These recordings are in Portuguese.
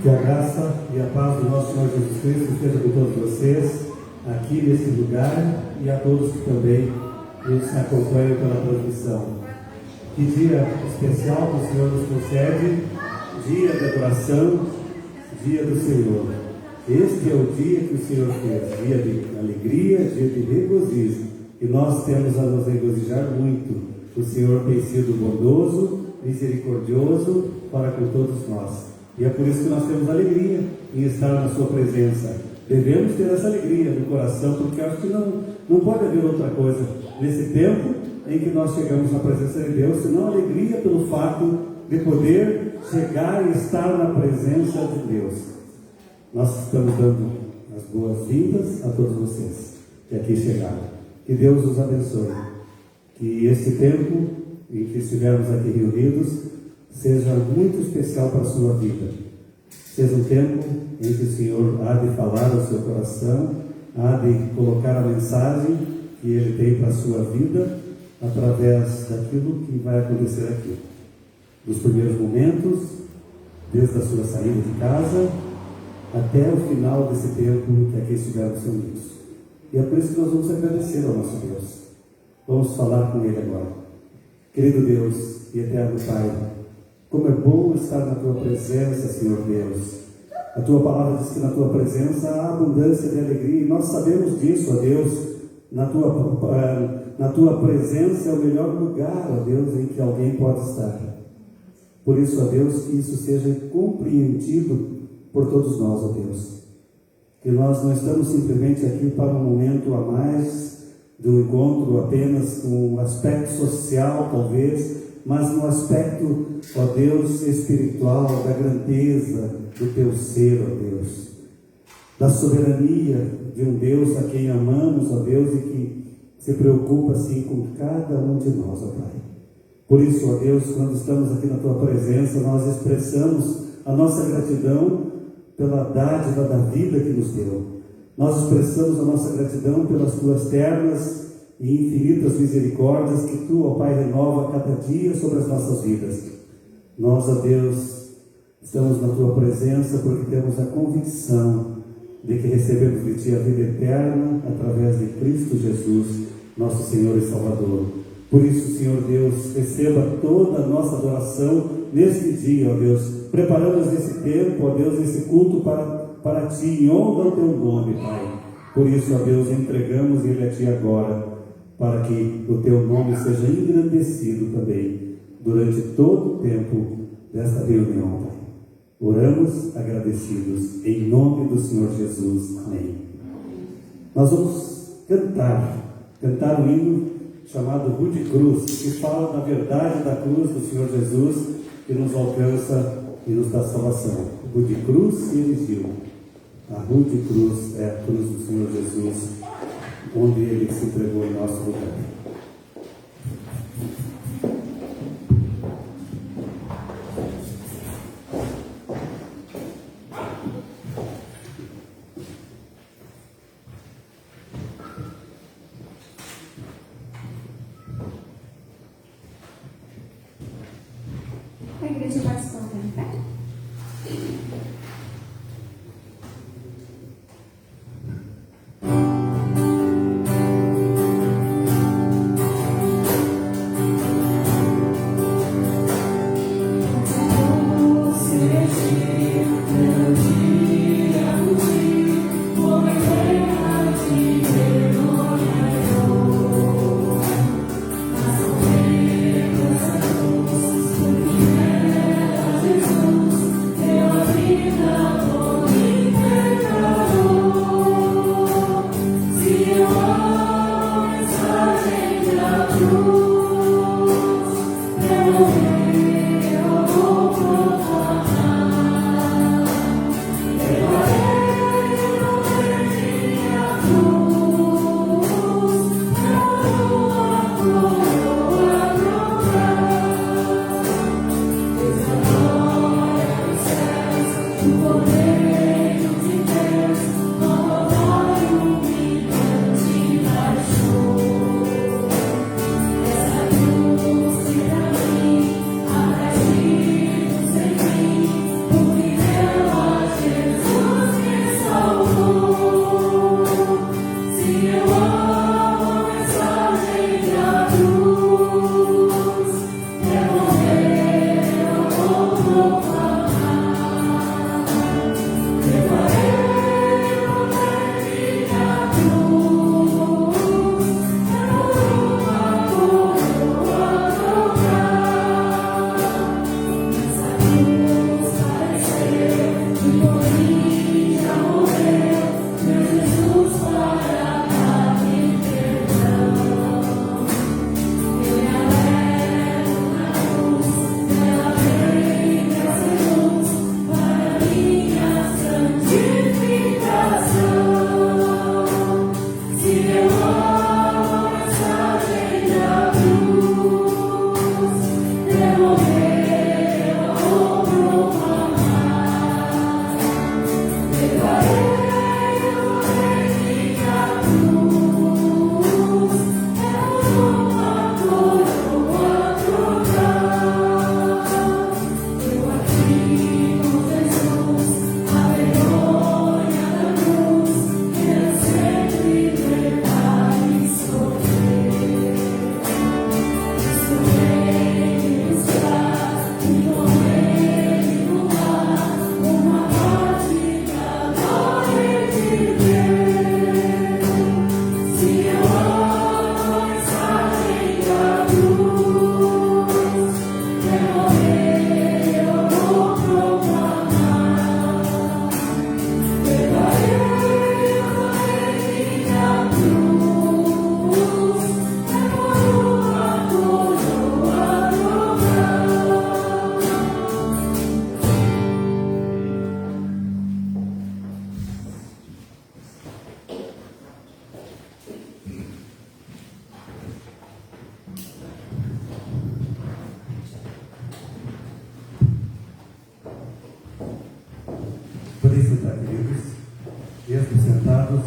Que a graça e a paz do nosso Senhor Jesus Cristo esteja com todos vocês, aqui nesse lugar, e a todos que também nos acompanham pela transmissão. Que dia especial que o Senhor nos concede, dia de adoração, dia do Senhor. Este é o dia que o Senhor fez, dia de alegria, dia de regozijo, e nós temos a nos regozijar muito. O Senhor tem sido bondoso, misericordioso para com todos nós. E é por isso que nós temos alegria em estar na sua presença. Devemos ter essa alegria no coração, porque acho que não pode haver outra coisa nesse tempo em que nós chegamos na presença de Deus, senão alegria pelo fato de poder chegar e estar na presença de Deus. Nós estamos dando as boas-vindas a todos vocês que aqui chegaram. Que Deus os abençoe. Que esse tempo em que estivermos aqui reunidos seja muito especial para a sua vida. Seja um tempo em que o Senhor há de falar ao seu coração, há de colocar a mensagem que Ele tem para a sua vida através daquilo que vai acontecer aqui. Dos primeiros momentos, desde a sua saída de casa, até o final desse tempo que aqui estivermos reunidos. E é por isso que nós vamos agradecer ao nosso Deus. Vamos falar com Ele agora. Querido Deus e eterno Pai, como é bom estar na Tua presença, Senhor Deus. A Tua palavra diz que na Tua presença há abundância de alegria, e nós sabemos disso, ó Deus. Na Tua presença é o melhor lugar, ó Deus, em que alguém pode estar. Por isso, ó Deus, que isso seja compreendido por todos nós, ó Deus. Que nós não estamos simplesmente aqui para um momento a mais do encontro apenas com um aspecto social, talvez, mas no aspecto, ó Deus, espiritual, da grandeza do Teu ser, ó Deus, da soberania de um Deus a quem amamos, ó Deus, e que se preocupa, assim, com cada um de nós, ó Pai. Por isso, ó Deus, quando estamos aqui na Tua presença, nós expressamos a nossa gratidão pela dádiva da vida que nos deu. Nós expressamos a nossa gratidão pelas Tuas ternas e infinitas misericórdias que Tu, ó Pai, renova cada dia sobre as nossas vidas. Nós, ó Deus, estamos na Tua presença porque temos a convicção de que recebemos de Ti a vida eterna através de Cristo Jesus, nosso Senhor e Salvador. Por isso, Senhor Deus, receba toda a nossa adoração neste dia, ó Deus. Preparamos esse tempo, ó Deus, esse culto para Ti, em honra ao Teu nome, Pai. Por isso, ó Deus, entregamos ele a Ti agora, para que o Teu nome seja engrandecido também durante todo o tempo desta reunião, Pai. Oramos agradecidos em nome do Senhor Jesus. Amém. Nós vamos cantar um hino chamado Rude Cruz, que fala da verdade da cruz do Senhor Jesus, que nos alcança e nos dá salvação. Rude Cruz e Eliseu. A Rude Cruz é a cruz do Senhor Jesus, onde Ele se entregou em nosso lugar. A igreja pode se colocar em pé?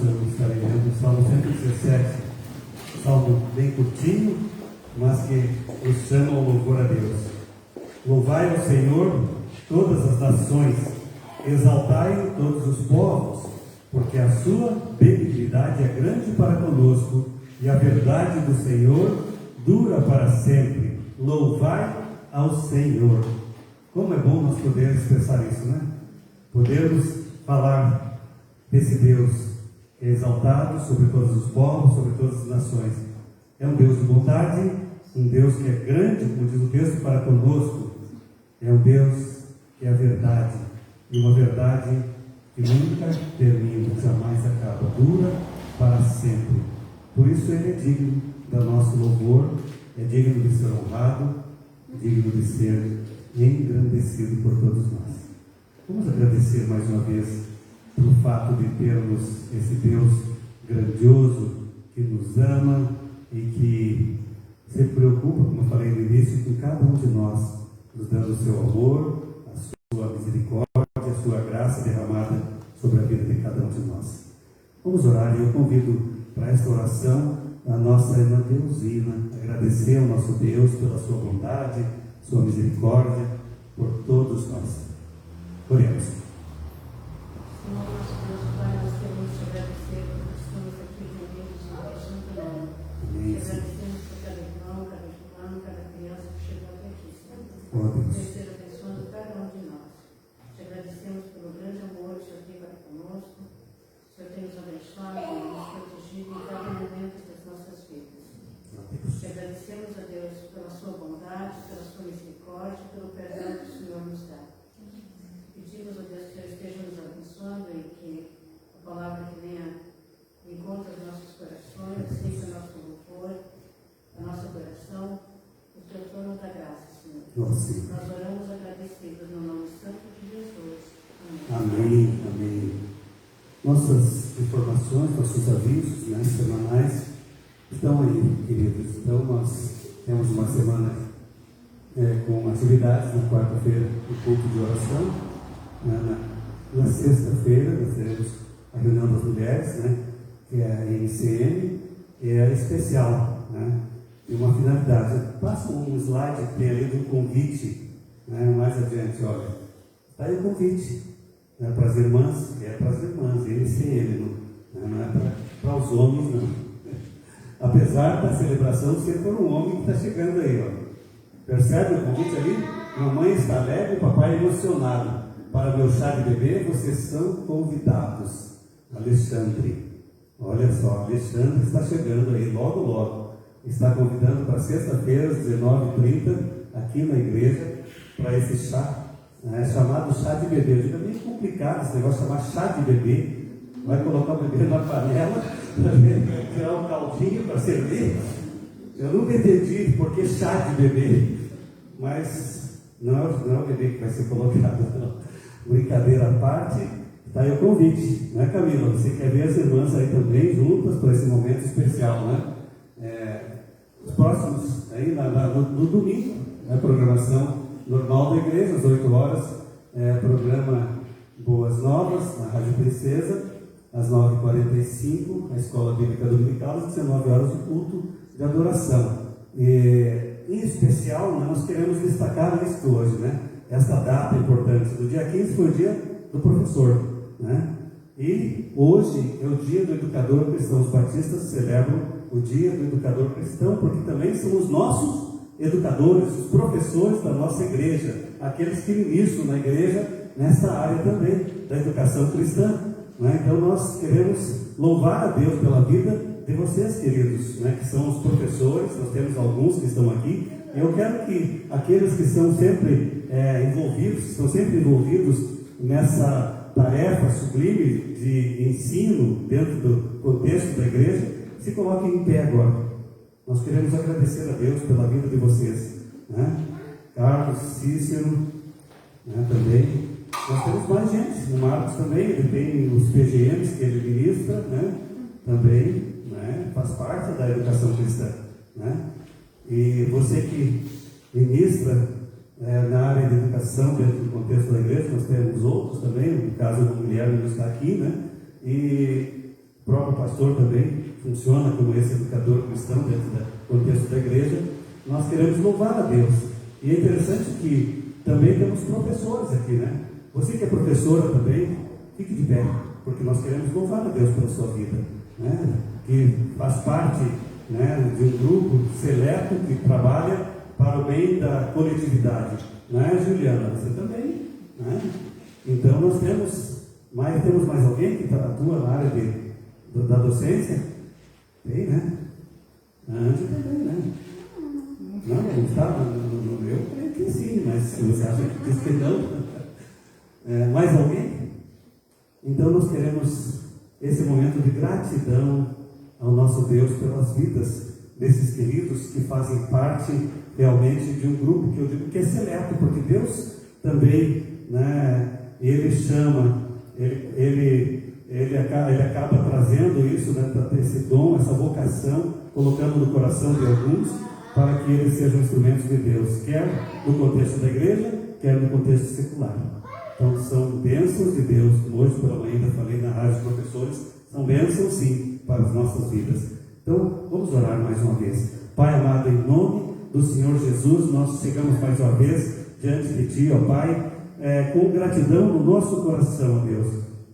eu estarei lendo o Salmo 117, salmo bem curtinho, mas que nos chama ao louvor a Deus. Louvai ao Senhor todas as nações, exaltai todos os povos, porque a sua benignidade é grande para conosco, e a verdade do Senhor dura para sempre. Louvai ao Senhor. Como é bom nós podermos expressar isso, né? Podermos falar desse Deus que é exaltado sobre todos os povos, sobre todas as nações. É um Deus de bondade, um Deus que é grande, como diz o texto, para conosco. É um Deus que é a verdade, e uma verdade que nunca termina, jamais acaba, dura para sempre. Por isso Ele é digno do nosso louvor, é digno de ser honrado, digno de ser engrandecido por todos nós. Vamos agradecer mais uma vez pelo fato de termos esse Deus grandioso que nos ama e que se preocupa, como eu falei no início, com cada um de nós, nos dando o seu amor, a sua misericórdia, a sua graça derramada sobre a vida de cada um de nós. Vamos orar, e eu convido para esta oração a nossa irmã Deusina, agradecer ao nosso Deus pela sua bondade, sua misericórdia, por todos nós. Oremos. Senhor, nosso Deus, Pai, nós queremos te agradecer porque estamos aqui reunidos no teu santo nome. Te agradecemos por cada irmão, cada criança que chegou até aqui, Senhor. Por esteja abençoando cada um de nós. Te agradecemos pelo grande amor que o Senhor tem para conosco. O Senhor tem nos abençoado, nos protegido em cada momento das nossas vidas. Te agradecemos a Deus pela sua bondade, pela sua misericórdia, pelo perdão que o Senhor nos dá. Pedimos a Deus que o Senhor esteja nos abençoando e que a palavra que venha encontre os nossos corações, seja o nosso louvor, a nossa adoração, o teu trono da graça, Senhor. Nós oramos agradecidos no nome santo de Jesus. Amém. Amém. Nossas informações, nossos avisos, né, semanais estão aí, queridos. Então nós temos uma semana com atividades na quarta-feira, o culto de oração. Na sexta-feira nós teremos a reunião das mulheres, né, que é a MCM, e é especial, né, e uma finalidade. Passa um slide que tem ali do convite, né, mais adiante, olha, está aí o convite, né, para as irmãs, MCM, não é para os homens, não. Apesar da celebração ser por um homem que está chegando aí, ó. Percebe o convite ali? Mamãe está alegre, papai emocionado. Para meu chá de bebê, vocês são convidados. Alexandre, olha só, Alexandre está chegando aí logo, logo. Está convidando para sexta-feira, às 19h30, aqui na igreja, para esse chá, chamado chá de bebê. Eu digo, é meio complicado esse negócio de chamar chá de bebê. Vai colocar o bebê na panela, para tirar um caldinho para servir. Eu nunca entendi por que chá de bebê, mas não é o bebê que vai ser colocado, não. Brincadeira à parte, está aí o convite, né, Camila? Você quer ver as irmãs aí também juntas para esse momento especial, né? Os próximos, aí no domingo, né, programação normal da igreja, às 8 horas, programa Boas Novas, na Rádio Princesa, às 9h45, a Escola Bíblica Dominical, às 19 horas, o culto de adoração. Em especial, nós queremos destacar isso hoje, né? Essa data importante. Do dia 15 foi o dia do professor, né? E hoje é o dia do educador cristão. Os batistas celebram o dia do educador cristão, porque também são os nossos educadores, os professores da nossa igreja, aqueles que ministram na igreja nessa área também da educação cristã, né? Então nós queremos louvar a Deus pela vida de vocês, queridos, né, que são os professores. Nós temos alguns que estão aqui. Eu quero que aqueles que estão sempre envolvidos nessa tarefa sublime de ensino dentro do contexto da igreja, se coloquem em pé agora. Nós queremos agradecer a Deus pela vida de vocês, né? Carlos, Cícero, né, também. Nós temos mais gente. O Marcos também, ele tem os PGMs que ele ministra, né, também, né, faz parte da educação cristã, né? E você que ministra na área de educação dentro do contexto da igreja, nós temos outros também. No caso, o Guilherme não está aqui, né? E o próprio pastor também funciona como esse educador cristão dentro do contexto da igreja. Nós queremos louvar a Deus. E é interessante que também temos professores aqui, né? Você que é professora também, fique de pé, porque nós queremos louvar a Deus pela sua vida, né? Que faz parte, né, de um grupo seleto que trabalha para o bem da coletividade, não é, Juliana? Você também, né? Então nós temos mais alguém que atua na área da docência? Tem, né? A Andy também, né? Não está no meu, eu creio que sim, mas se você acha que diz que não, mais alguém? Então nós queremos esse momento de gratidão ao nosso Deus pelas vidas desses queridos que fazem parte realmente de um grupo que eu digo que é seleto, porque Deus também, né, Ele chama, Ele acaba trazendo isso, né, esse dom, essa vocação, colocando no coração de alguns, para que eles sejam instrumentos de Deus, quer no contexto da igreja, quer no contexto secular. Então são bênçãos de Deus, como hoje pela manhã ainda falei na rádio dos professores, são bênçãos sim para as nossas vidas. Então vamos orar mais uma vez. Pai amado, em nome do Senhor Jesus, nós chegamos mais uma vez diante de Ti, ó Pai, com gratidão no nosso coração, ó Deus.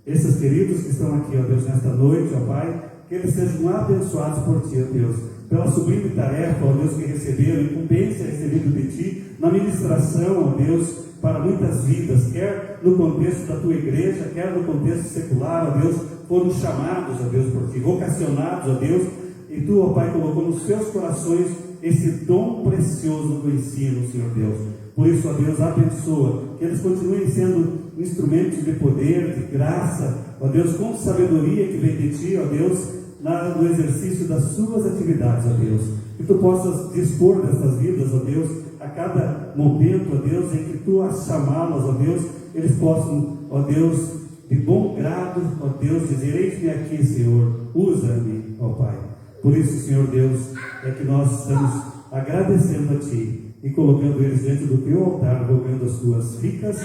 Esses queridos que estão aqui, ó Deus, nesta noite, ó Pai, que eles sejam abençoados por Ti, ó Deus, pela sublime tarefa, ó Deus, que receberam, incumbência recebida de Ti, na ministração, ó Deus, para muitas vidas, quer no contexto da Tua igreja, quer no contexto secular, ó Deus, foram chamados, ó Deus, por Ti, vocacionados, ó Deus, e Tu, ó Pai, colocou nos seus corações esse dom precioso do ensino, Senhor Deus. Por isso, ó Deus, abençoa, que eles continuem sendo instrumentos de poder, de graça, ó Deus, com sabedoria que vem de Ti, ó Deus, no exercício das suas atividades, ó Deus. Que Tu possas dispor dessas vidas, ó Deus, a cada momento, ó Deus, em que Tu as chamá-las, ó Deus, eles possam, ó Deus, de bom grado, ó Deus, dizer: eis-me aqui, Senhor, usa-me, ó Pai. Por isso, Senhor Deus, é que nós estamos agradecendo a Ti e colocando eles diante do Teu altar, rogando as Tuas ricas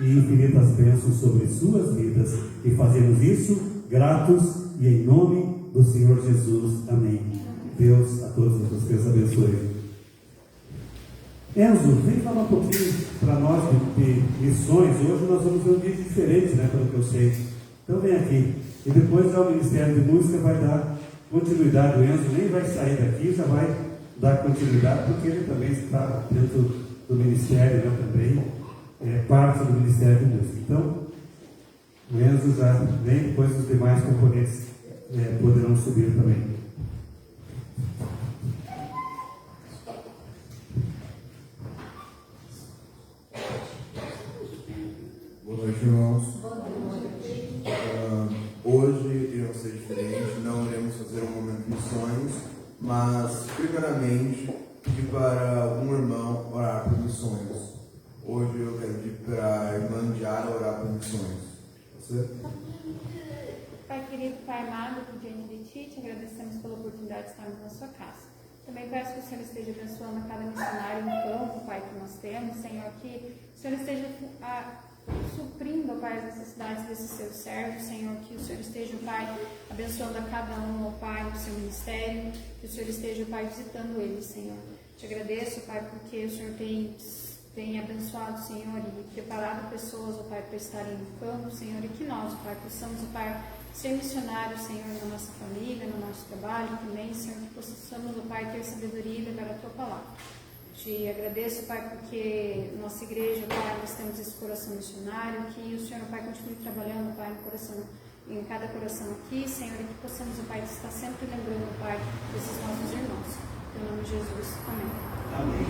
e infinitas bênçãos sobre suas vidas. E fazemos isso gratos e em nome do Senhor Jesus. Amém. Deus a todos vocês abençoe. Enzo, vem falar um pouquinho para nós de missões. Hoje nós vamos ver um vídeo diferente, né, pelo que eu sei. Então vem aqui. E depois já o Ministério de Música vai dar continuidade. O Enzo nem vai sair daqui, já vai dar continuidade, porque ele também está dentro do Ministério, né, também é parte do Ministério de Música. Então, o Enzo já vem, depois os demais componentes poderão subir também. Boa noite, irmãos. Hoje iremos ser diferente, não iremos fazer um momento de missões, mas, primeiramente, pedir para um irmão orar por missões. Hoje eu quero pedir para a irmã Diara orar por missões. Você? Pai querido, Pai amado, diante de Ti, te agradecemos pela oportunidade de estarmos na sua casa. Também peço que o Senhor esteja abençoando a cada missionário no campo, Pai, que nós temos, Senhor, que o Senhor esteja suprindo, Pai, as necessidades desses seus servos, Senhor, que o Senhor esteja, Pai, abençoando a cada um, Pai, do seu ministério, que o Senhor esteja, Pai, visitando eles, Senhor. Te agradeço, Pai, porque o Senhor tem abençoado, Senhor, e preparado pessoas, Pai, para estarem no campo, Senhor, e que nós, Pai, possamos, Pai, ser missionários, Senhor, na nossa família, no nosso trabalho também, Senhor, que possamos, Pai, ter sabedoria e levar a Tua palavra. Te agradeço, Pai, porque nossa igreja, Pai, nós temos esse coração missionário, que o Senhor, Pai, continue trabalhando, Pai, no coração, em cada coração aqui, Senhor, e que possamos, Pai, estar sempre lembrando, Pai, desses nossos irmãos. Em nome de Jesus. Amém. Amém.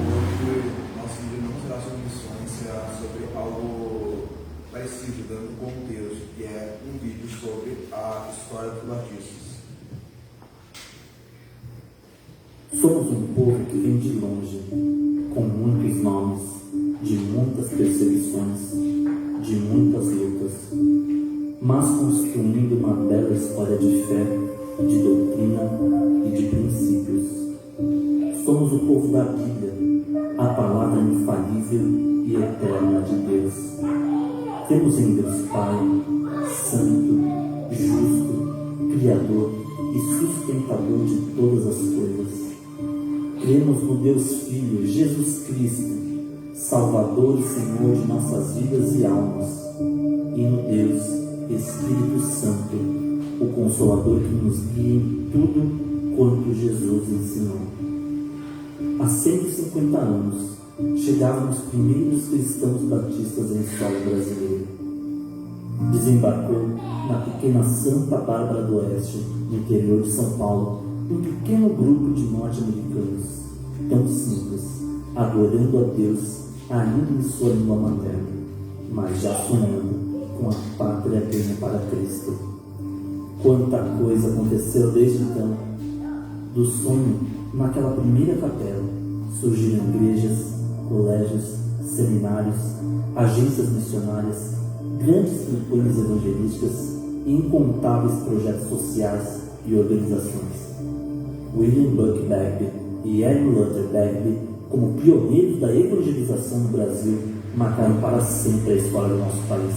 Hoje nosso vídeo não será sobre missões, será sobre algo parecido, dando contexto, que é um vídeo sobre a história dos batistas. Somos um povo que vem de longe, com muitos nomes, de muitas perseguições, de muitas lutas, mas construindo uma bela história de fé, de doutrina e de princípios. Somos o povo da Bíblia, a palavra infalível e eterna de Deus. Temos em Deus Pai, santo, justo, criador e sustentador de todas as coisas. Cremos no Deus Filho, Jesus Cristo, Salvador e Senhor de nossas vidas e almas, e no Deus Espírito Santo, o Consolador que nos guia em tudo quanto Jesus ensinou. Há 150 anos, chegaram os primeiros cristãos batistas em solo brasileiro. Desembarcou na pequena Santa Bárbara do Oeste, no interior de São Paulo, um pequeno grupo de norte-americanos, tão simples, adorando a Deus ainda em sua língua materna, mas já sonhando com a pátria bem para Cristo. Quanta coisa aconteceu desde então. Do sonho, naquela primeira capela, surgiram igrejas, colégios, seminários, agências missionárias, grandes campanhas evangelísticas e incontáveis projetos sociais e organizações. William Buck Bagby e Ellen Luther Bagby, como pioneiros da evangelização no Brasil, marcaram para sempre a história do nosso país.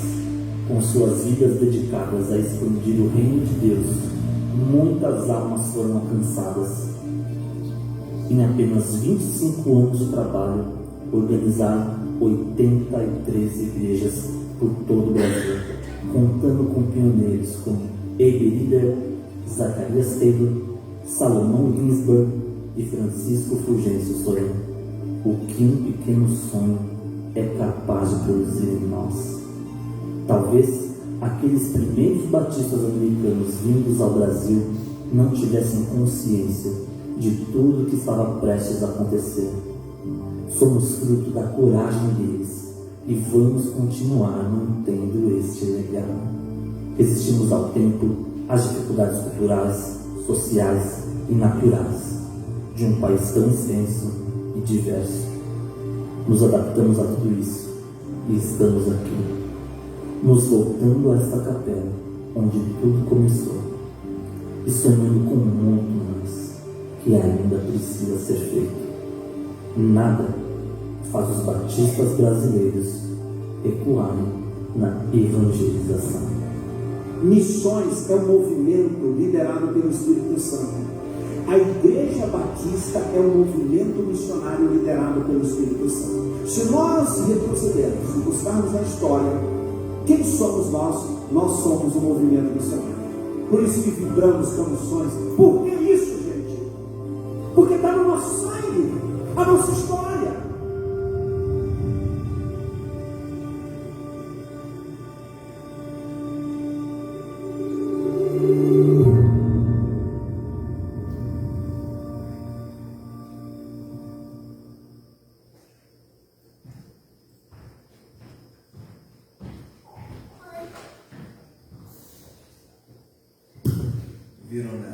Com suas vidas dedicadas a expandir o reino de Deus, muitas almas foram alcançadas. Em apenas 25 anos de trabalho, organizaram 83 igrejas por todo o Brasil, contando com pioneiros como Abel Lieder, Zacarias Taylor, Salomão Ginsburg e Francisco Fulgêncio Solano. O que um pequeno sonho é capaz de produzir em nós. Talvez aqueles primeiros batistas americanos vindos ao Brasil não tivessem consciência de tudo que estava prestes a acontecer. Somos fruto da coragem deles e vamos continuar mantendo este legado. Resistimos ao tempo, às dificuldades culturais, sociais e naturais de um país tão extenso e diverso. Nos adaptamos a tudo isso e estamos aqui, nos voltando a esta capela onde tudo começou e sonhando com muito mais que ainda precisa ser feito. Nada faz os batistas brasileiros ecoarem na evangelização. Missões é um movimento liderado pelo Espírito Santo. A Igreja Batista é um movimento missionário liderado pelo Espírito Santo. Se nós retrocedermos e buscarmos a história, quem somos nós? Nós somos um movimento missionário. Por isso que vibramos com missões. Por que isso, gente? Porque está no nosso sangue, a nossa história. Viram, né?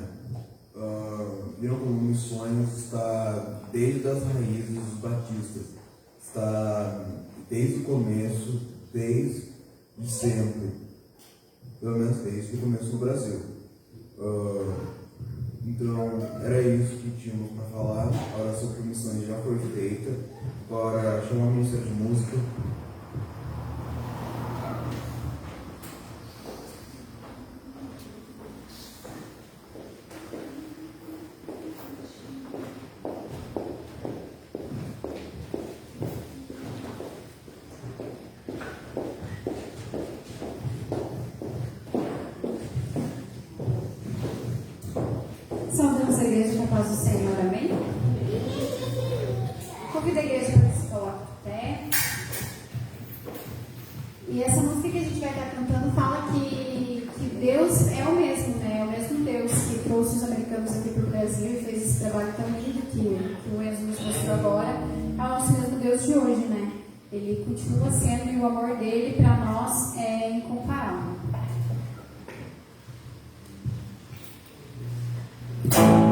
Viram como missões está desde as raízes dos batistas, está desde o começo, desde sempre, pelo menos desde o começo no Brasil. Então, era isso que tínhamos para falar. A oração por missões já foi feita. Agora, chamar o Ministério de Música. Saudamos a igreja com a paz do Senhor, amém? Convido a igreja para que se coloque de pé. E essa música que a gente vai estar cantando fala que Deus é o mesmo, né? É o mesmo Deus que trouxe os americanos aqui para o Brasil e fez esse trabalho tão lindo que o Enzo nos mostrou agora. É o nosso mesmo Deus de hoje, né? Ele continua sendo, e o amor dele para nós é incomparável. Não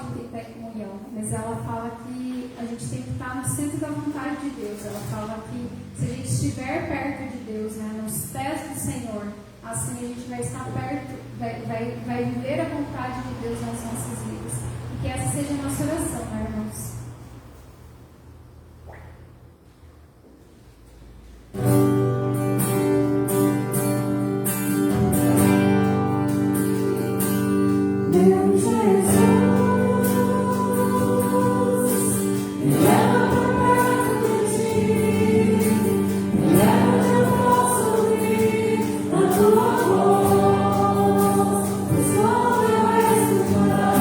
de quem está em comunhão, mas ela fala que a gente tem que estar no centro da vontade de Deus. Ela fala que se a gente estiver perto de Deus, né, nos pés do Senhor, assim a gente vai estar perto, vai viver a vontade de Deus nas nossas vidas. E que essa seja a nossa oração, né, irmãos? Pois como eu escutar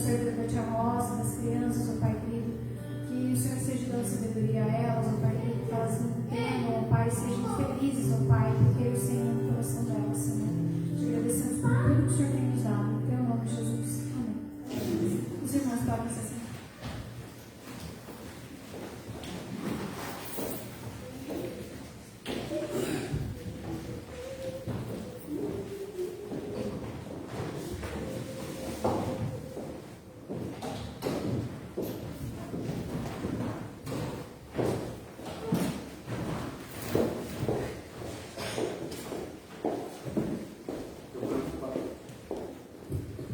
abençoe a vida da tia Rosa, das crianças, ó Pai querido, que o Senhor esteja dando sabedoria a elas, ó Pai querido, que elas entendam, ó Pai, sejam felizes, ó Pai, porque o Senhor é o coração delas, Senhor. Te agradecemos por tudo que o Senhor tem nos dado, em teu nome, Jesus. Amém. Os irmãos podem se assentar.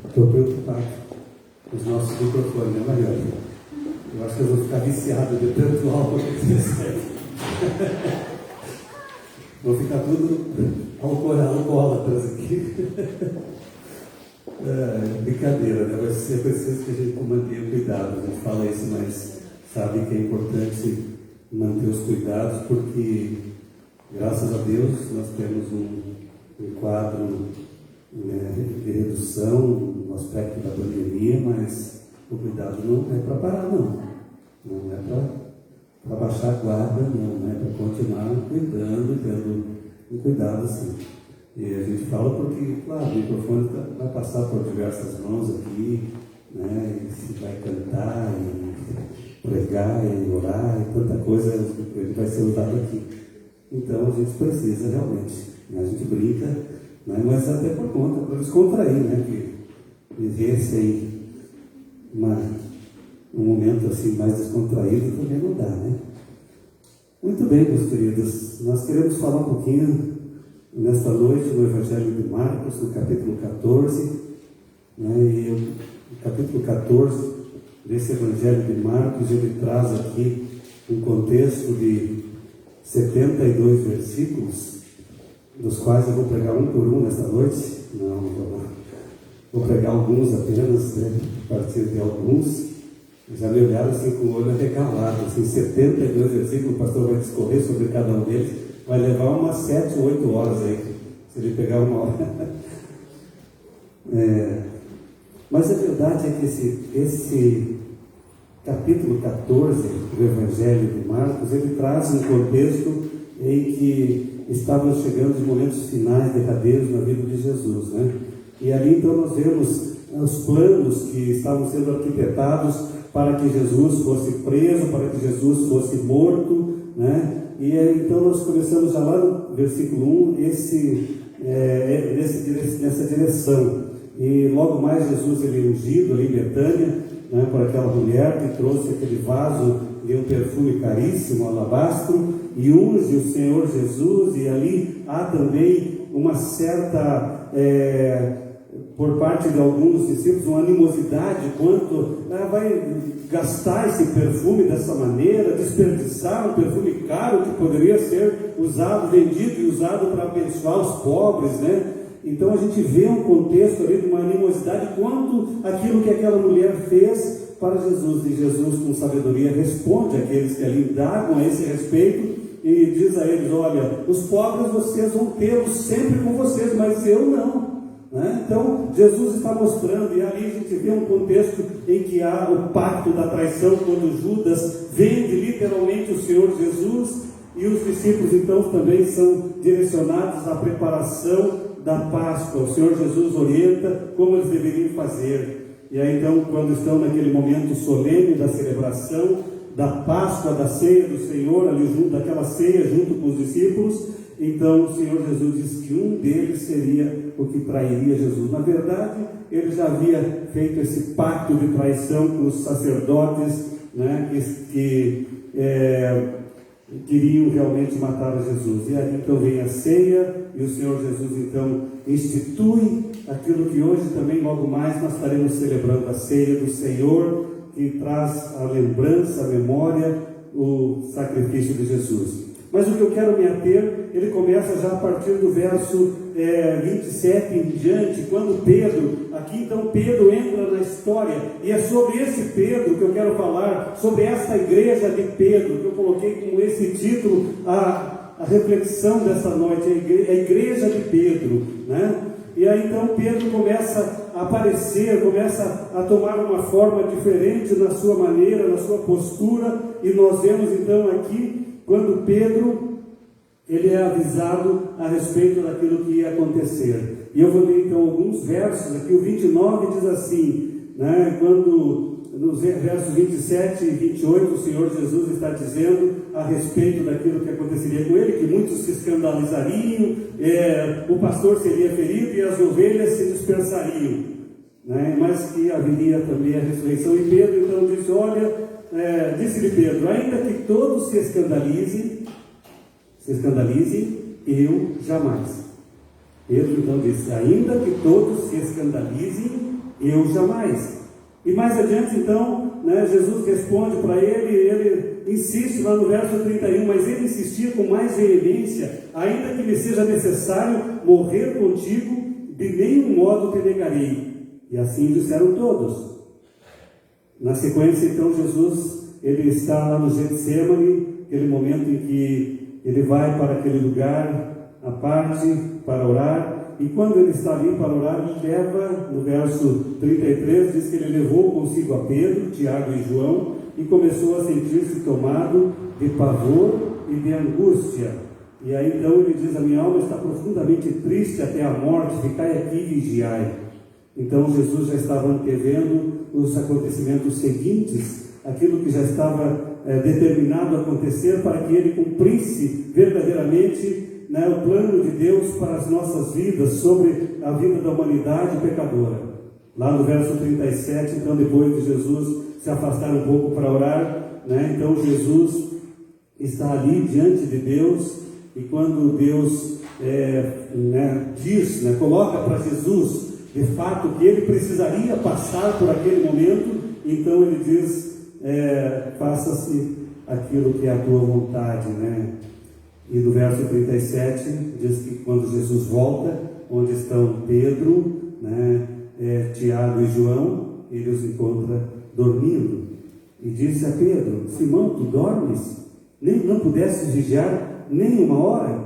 Estou preocupado com os nossos microfones, né, Mariana? Eu acho que eu vou ficar viciado de tanto álcool que eles recebem. Vou ficar tudo alcoólatras aqui. Brincadeira, né? Mas é preciso que a gente mantenha cuidado. A gente fala isso, mas sabe que é importante manter os cuidados, porque, graças a Deus, nós temos um quadro de redução no aspecto da pandemia, mas o cuidado não é para parar, não. Não é para baixar a guarda, não é para continuar cuidando, tendo um cuidado, sim. E a gente fala porque, claro, o microfone vai passar por diversas mãos aqui, né? E se vai cantar, e pregar, e orar, e tanta coisa, ele vai ser usado aqui. Então a gente precisa realmente, né? A gente brinca, né? Mas até por conta, para descontrair, né? Que viver sem um momento assim mais descontraído também não dá, né? Muito bem, meus queridos, nós queremos falar um pouquinho nesta noite no Evangelho de Marcos, no capítulo 14, né? E o capítulo 14 desse Evangelho de Marcos, ele traz aqui um contexto de 72 versículos, dos quais eu vou pregar um por um nesta noite. Não vou pregar alguns apenas, né? A partir de alguns. Já me olharam assim com o olho arregalado, assim, 72 versículos, o pastor vai discorrer sobre cada um deles, vai levar umas 7 ou 8 horas aí, se ele pegar uma hora. Mas a verdade é que esse capítulo 14 do Evangelho de Marcos, ele traz um contexto em que estavam chegando os momentos finais, derradeiros na vida de Jesus, né? E ali então nós vemos os planos que estavam sendo arquitetados para que Jesus fosse preso, para que Jesus fosse morto, né? E então nós começamos já lá no versículo 1, nessa direção. E logo mais Jesus ele é ungido ali em Betânia, né, por aquela mulher que trouxe aquele vaso de um perfume caríssimo, alabastro, e unge o Senhor Jesus, e ali há também uma certa... por parte de alguns discípulos, uma animosidade quanto vai gastar esse perfume dessa maneira, desperdiçar um perfume caro que poderia ser usado, vendido e usado para abençoar os pobres, né? Então a gente vê um contexto ali de uma animosidade quanto aquilo que aquela mulher fez para Jesus, e Jesus com sabedoria responde àqueles que ali indagam a esse respeito e diz a eles: olha, os pobres vocês vão tê-los sempre com vocês, mas eu não. Então Jesus está mostrando, e ali a gente vê um contexto em que há o pacto da traição, quando Judas vende literalmente o Senhor Jesus, e os discípulos então também são direcionados à preparação da Páscoa. O Senhor Jesus orienta como eles deveriam fazer, e aí então quando estão naquele momento solene da celebração da Páscoa, da ceia do Senhor, ali junto, daquela ceia junto com os discípulos, então o Senhor Jesus diz que um deles seria o que trairia Jesus. Na verdade, ele já havia feito esse pacto de traição com os sacerdotes, né, que queriam realmente matar a Jesus. E aí então vem a ceia, e o Senhor Jesus então institui aquilo que hoje também, logo mais, nós estaremos celebrando, a ceia do Senhor, que traz a lembrança, a memória, o sacrifício de Jesus. Mas o que eu quero me ater, ele começa já a partir do verso 27 em diante, quando Pedro, aqui então Pedro entra na história, e é sobre esse Pedro que eu quero falar, sobre esta igreja de Pedro, que eu coloquei como esse título, a reflexão dessa noite, a igreja de Pedro, né? E aí então Pedro começa a aparecer, começa a tomar uma forma diferente na sua maneira, na sua postura, e nós vemos então aqui, quando Pedro, ele é avisado a respeito daquilo que ia acontecer. E eu vou ler então alguns versos aqui. O 29 diz assim, né, quando nos versos 27 e 28 o Senhor Jesus está dizendo a respeito daquilo que aconteceria com ele, que muitos se escandalizariam, o pastor seria ferido e as ovelhas se dispersariam, né, mas que haveria também a ressurreição. E Pedro então disse, olha, disse-lhe Pedro, ainda que todos se escandalizem, eu jamais. Pedro então disse, ainda que todos se escandalizem, eu jamais. E mais adiante então, né, Jesus responde para ele insiste lá no verso 31, mas ele insistia com mais veemência, ainda que me seja necessário morrer contigo, de nenhum modo te negarei. E assim disseram todos. Na sequência então Jesus, ele está lá no Getsemane, aquele momento em que ele vai para aquele lugar à parte para orar. E quando ele está ali para orar, ele leva, no verso 33, diz que ele levou consigo a Pedro, Tiago e João, e começou a sentir-se tomado de pavor e de angústia. E aí então ele diz, a minha alma está profundamente triste até a morte, ficai aqui e vigiai. Então Jesus já estava antevendo os acontecimentos seguintes, aquilo que já estava determinado a acontecer para que ele cumprisse verdadeiramente, né, o plano de Deus para as nossas vidas, sobre a vida da humanidade pecadora. Lá no verso 37, então, depois de Jesus se afastar um pouco para orar, né, então Jesus está ali diante de Deus, e quando Deus diz, né, coloca para Jesus de fato que ele precisaria passar por aquele momento, então ele diz, faça-se aquilo que é a tua vontade, né? E no verso 37 diz que quando Jesus volta, onde estão Pedro, né, Tiago e João, ele os encontra dormindo. E disse a Pedro, Simão, tu dormes? Não pudesses vigiar nem uma hora?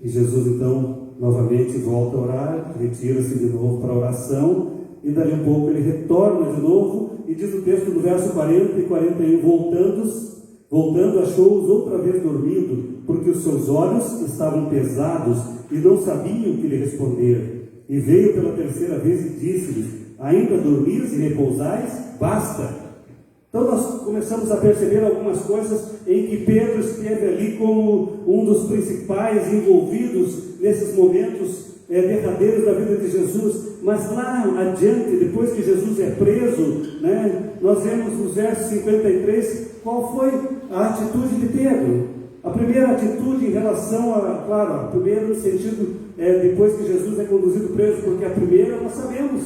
E Jesus então novamente volta a orar, retira-se de novo para a oração, e dali um pouco ele retorna de novo, e diz o texto no verso 40 e 41, voltando achou-os outra vez dormindo, porque os seus olhos estavam pesados e não sabiam o que lhe responder. E veio pela terceira vez e disse-lhes, ainda dormis e repousais? Basta. Então nós começamos a perceber algumas coisas em que Pedro esteve ali como um dos principais envolvidos nesses momentos derradeiros da vida de Jesus. Mas lá adiante, depois que Jesus é preso, né, nós vemos nos versos 53 qual foi a atitude de Pedro. A primeira atitude em relação a primeiro no sentido, depois que Jesus é conduzido preso, porque a primeira nós sabemos,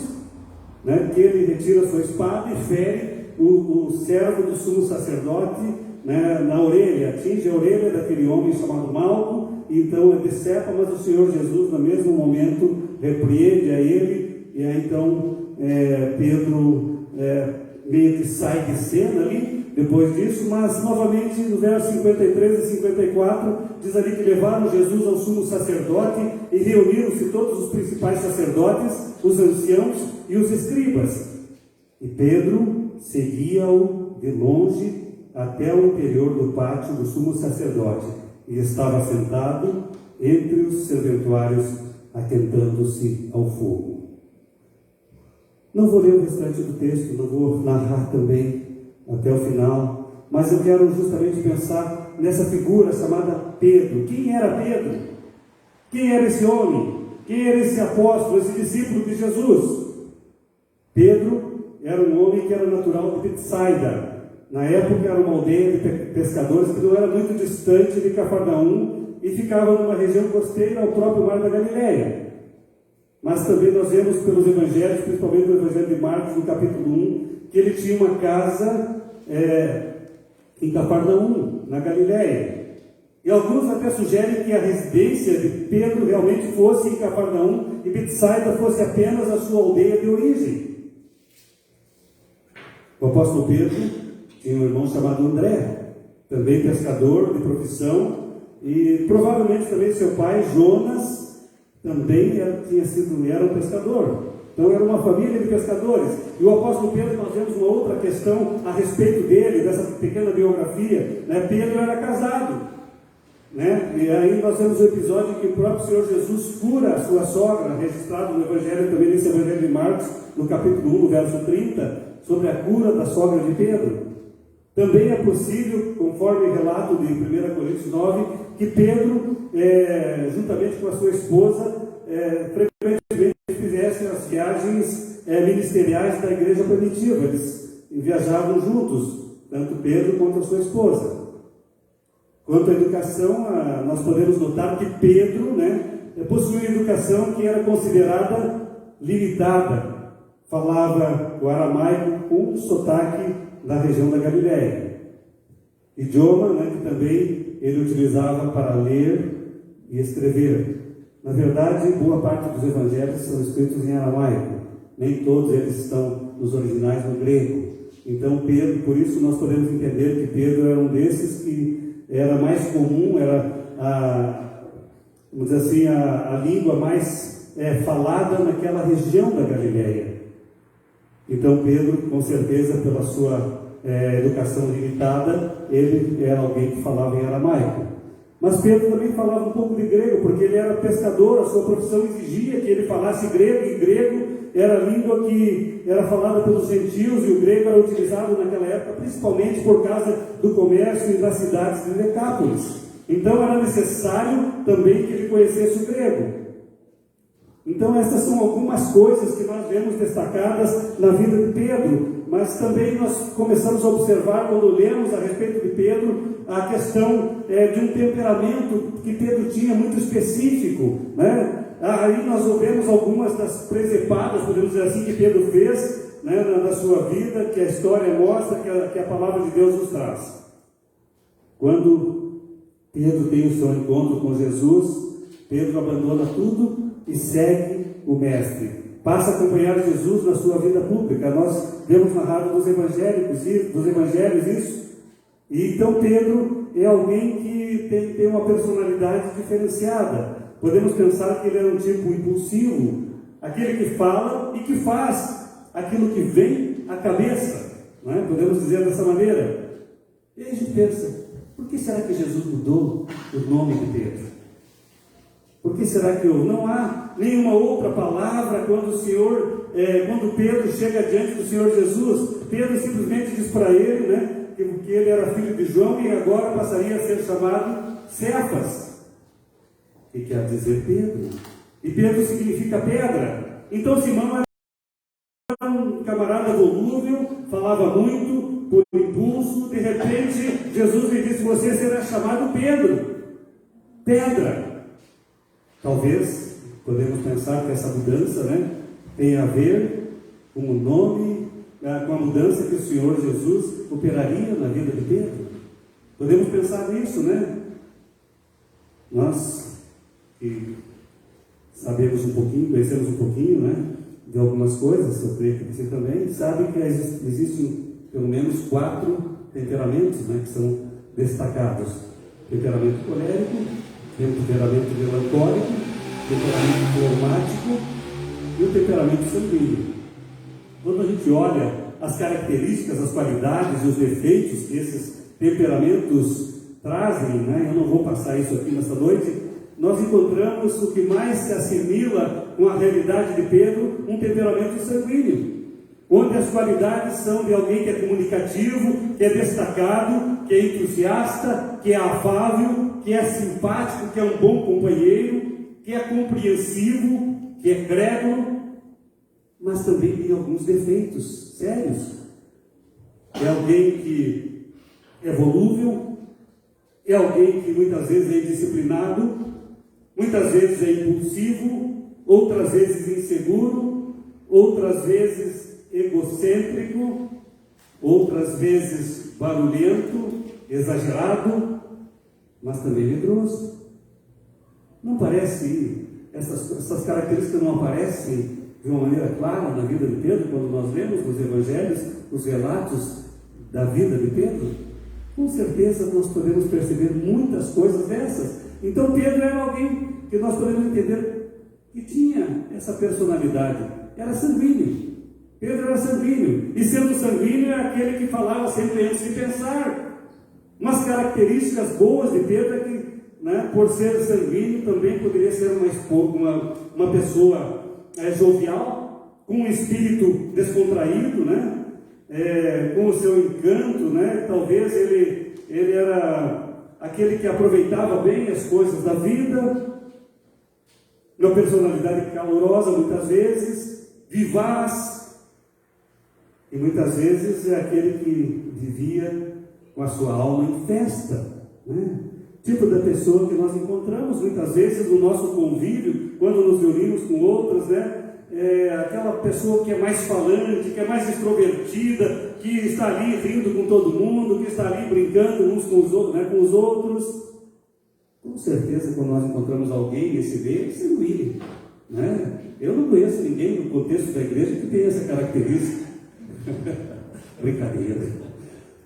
né, que ele retira sua espada e fere o servo do sumo sacerdote, né, na orelha, atinge a orelha daquele homem chamado Malco, e então ele decepa, mas o Senhor Jesus no mesmo momento repreende a ele, e aí então Pedro meio que sai de cena ali, depois disso, mas novamente no verso 53 e 54, diz ali que levaram Jesus ao sumo sacerdote e reuniram-se todos os principais sacerdotes, os anciãos e os escribas. E Pedro seguia-o de longe até o interior do pátio do sumo sacerdote e estava sentado entre os serventuários, aquentando-se ao fogo. Não vou ler o restante do texto, não vou narrar também até o final, mas eu quero justamente pensar nessa figura chamada Pedro. Quem era Pedro? Quem era esse homem? Quem era esse apóstolo, esse discípulo de Jesus? Pedro era um homem que era natural de Betsaida. Na época era uma aldeia de pescadores que não era muito distante de Cafarnaum e ficava numa região costeira ao próprio Mar da Galileia. Mas também nós vemos pelos evangelhos, principalmente no evangelho de Marcos, no capítulo 1, que ele tinha uma casa em Cafarnaum, na Galileia. E alguns até sugerem que a residência de Pedro realmente fosse em Cafarnaum e Betsaida fosse apenas a sua aldeia de origem. O apóstolo Pedro tinha um irmão chamado André, também pescador de profissão, e provavelmente também seu pai, Jonas, também era um pescador. Então era uma família de pescadores. E o apóstolo Pedro, nós vemos uma outra questão a respeito dele, dessa pequena biografia, né? Pedro era casado, né? E aí nós temos o episódio em que o próprio Senhor Jesus cura a sua sogra, registrado no Evangelho, também nesse Evangelho de Marcos, no capítulo 1, no verso 30, sobre a cura da sogra de Pedro. Também é possível, conforme relato de 1 Coríntios 9, que Pedro, juntamente com a sua esposa, frequentemente fizessem as viagens ministeriais da igreja primitiva. Eles viajavam juntos, tanto Pedro quanto a sua esposa. Quanto à educação, nós podemos notar que Pedro, né, possuía educação que era considerada limitada. Falava o aramaico com sotaque da região da Galileia. Idioma, né, que também ele utilizava para ler e escrever. Na verdade, boa parte dos evangelhos são escritos em aramaico. Nem todos eles estão nos originais no grego. Então, Pedro, por isso nós podemos entender que Pedro era um desses que era mais comum, era vamos dizer assim, a língua mais falada naquela região da Galileia. Então Pedro, com certeza, pela sua educação limitada, ele era alguém que falava em aramaico. Mas Pedro também falava um pouco de grego, porque ele era pescador, a sua profissão exigia que ele falasse grego, e grego era a língua que era falada pelos gentios, e o grego era utilizado naquela época, principalmente por causa do comércio e das cidades de Decápolis. Então era necessário também que ele conhecesse o grego. Então essas são algumas coisas que nós vemos destacadas na vida de Pedro, mas também nós começamos a observar, quando lemos a respeito de Pedro, a questão de um temperamento que Pedro tinha muito específico, né? Aí nós ouvemos algumas das presepadas, podemos dizer assim, que Pedro fez, né, na sua vida, que a história mostra, que a palavra de Deus nos traz. Quando Pedro tem o seu encontro com Jesus, Pedro abandona tudo e segue o Mestre. Passa a acompanhar Jesus na sua vida pública. Nós vemos narrado dos evangelhos isso. E então Pedro é alguém que tem uma personalidade diferenciada. Podemos pensar que ele era um tipo impulsivo, aquele que fala e que faz aquilo que vem à cabeça, não é? Podemos dizer dessa maneira. E aí a gente pensa, por que será que Jesus mudou o nome de Pedro? Por que será que não há nenhuma outra palavra quando Pedro chega diante do Senhor Jesus? Pedro simplesmente diz para ele, né, que ele era filho de João e agora passaria a ser chamado Cefas, que quer dizer Pedro. E Pedro significa pedra. Então Simão era um camarada volúvel, falava muito, por impulso. De repente, Jesus lhe disse: você será chamado Pedro, pedra. Talvez podemos pensar que essa mudança, né, tem a ver com o nome, com a mudança que o Senhor Jesus operaria na vida de Pedro. Podemos pensar nisso, né? Nós que sabemos um pouquinho, conhecemos um pouquinho, né, de algumas coisas, eu creio que você também sabe que existem pelo menos 4 temperamentos, né, que são destacados: temperamento colérico, temperamento melancólico, temperamento fleumático e o temperamento sanguíneo. Quando a gente olha as características, as qualidades e os defeitos que esses temperamentos trazem, né, eu não vou passar isso aqui nessa noite, nós encontramos o que mais se assimila com a realidade de Pedro, um temperamento sanguíneo, onde as qualidades são de alguém que é comunicativo, que é destacado, que é entusiasta, que é afável, que é simpático, que é um bom companheiro, que é compreensivo, que é crédulo, mas também tem alguns defeitos sérios. É alguém que é volúvel, é alguém que muitas vezes é indisciplinado, muitas vezes é impulsivo, outras vezes inseguro, outras vezes egocêntrico, outras vezes barulhento, exagerado, mas também medroso. Não parece, essas características não aparecem de uma maneira clara na vida de Pedro, quando nós lemos nos evangelhos os relatos da vida de Pedro? Com certeza nós podemos perceber muitas coisas dessas. Então Pedro era alguém que nós podemos entender que tinha essa personalidade. era sanguíneo. Pedro era sanguíneo. E sendo sanguíneo, é aquele que falava sempre antes de pensar. Umas características boas de Pedro é que, né, por ser sanguíneo, também poderia ser uma pessoa jovial, com um espírito descontraído, né? Com o seu encanto, né? Talvez ele era aquele que aproveitava bem as coisas da vida, uma personalidade calorosa muitas vezes, vivaz, e muitas vezes é aquele que vivia com a sua alma em festa, né? Tipo da pessoa que nós encontramos muitas vezes no nosso convívio, quando nos reunimos com outras, né? Aquela pessoa que é mais falante, que é mais extrovertida, que está ali rindo com todo mundo, que está ali brincando uns com os outros, né, com os outros. Com certeza, quando nós encontramos alguém nesse meio, é sanguíneo, né? Eu não conheço ninguém no contexto da igreja que tenha essa característica.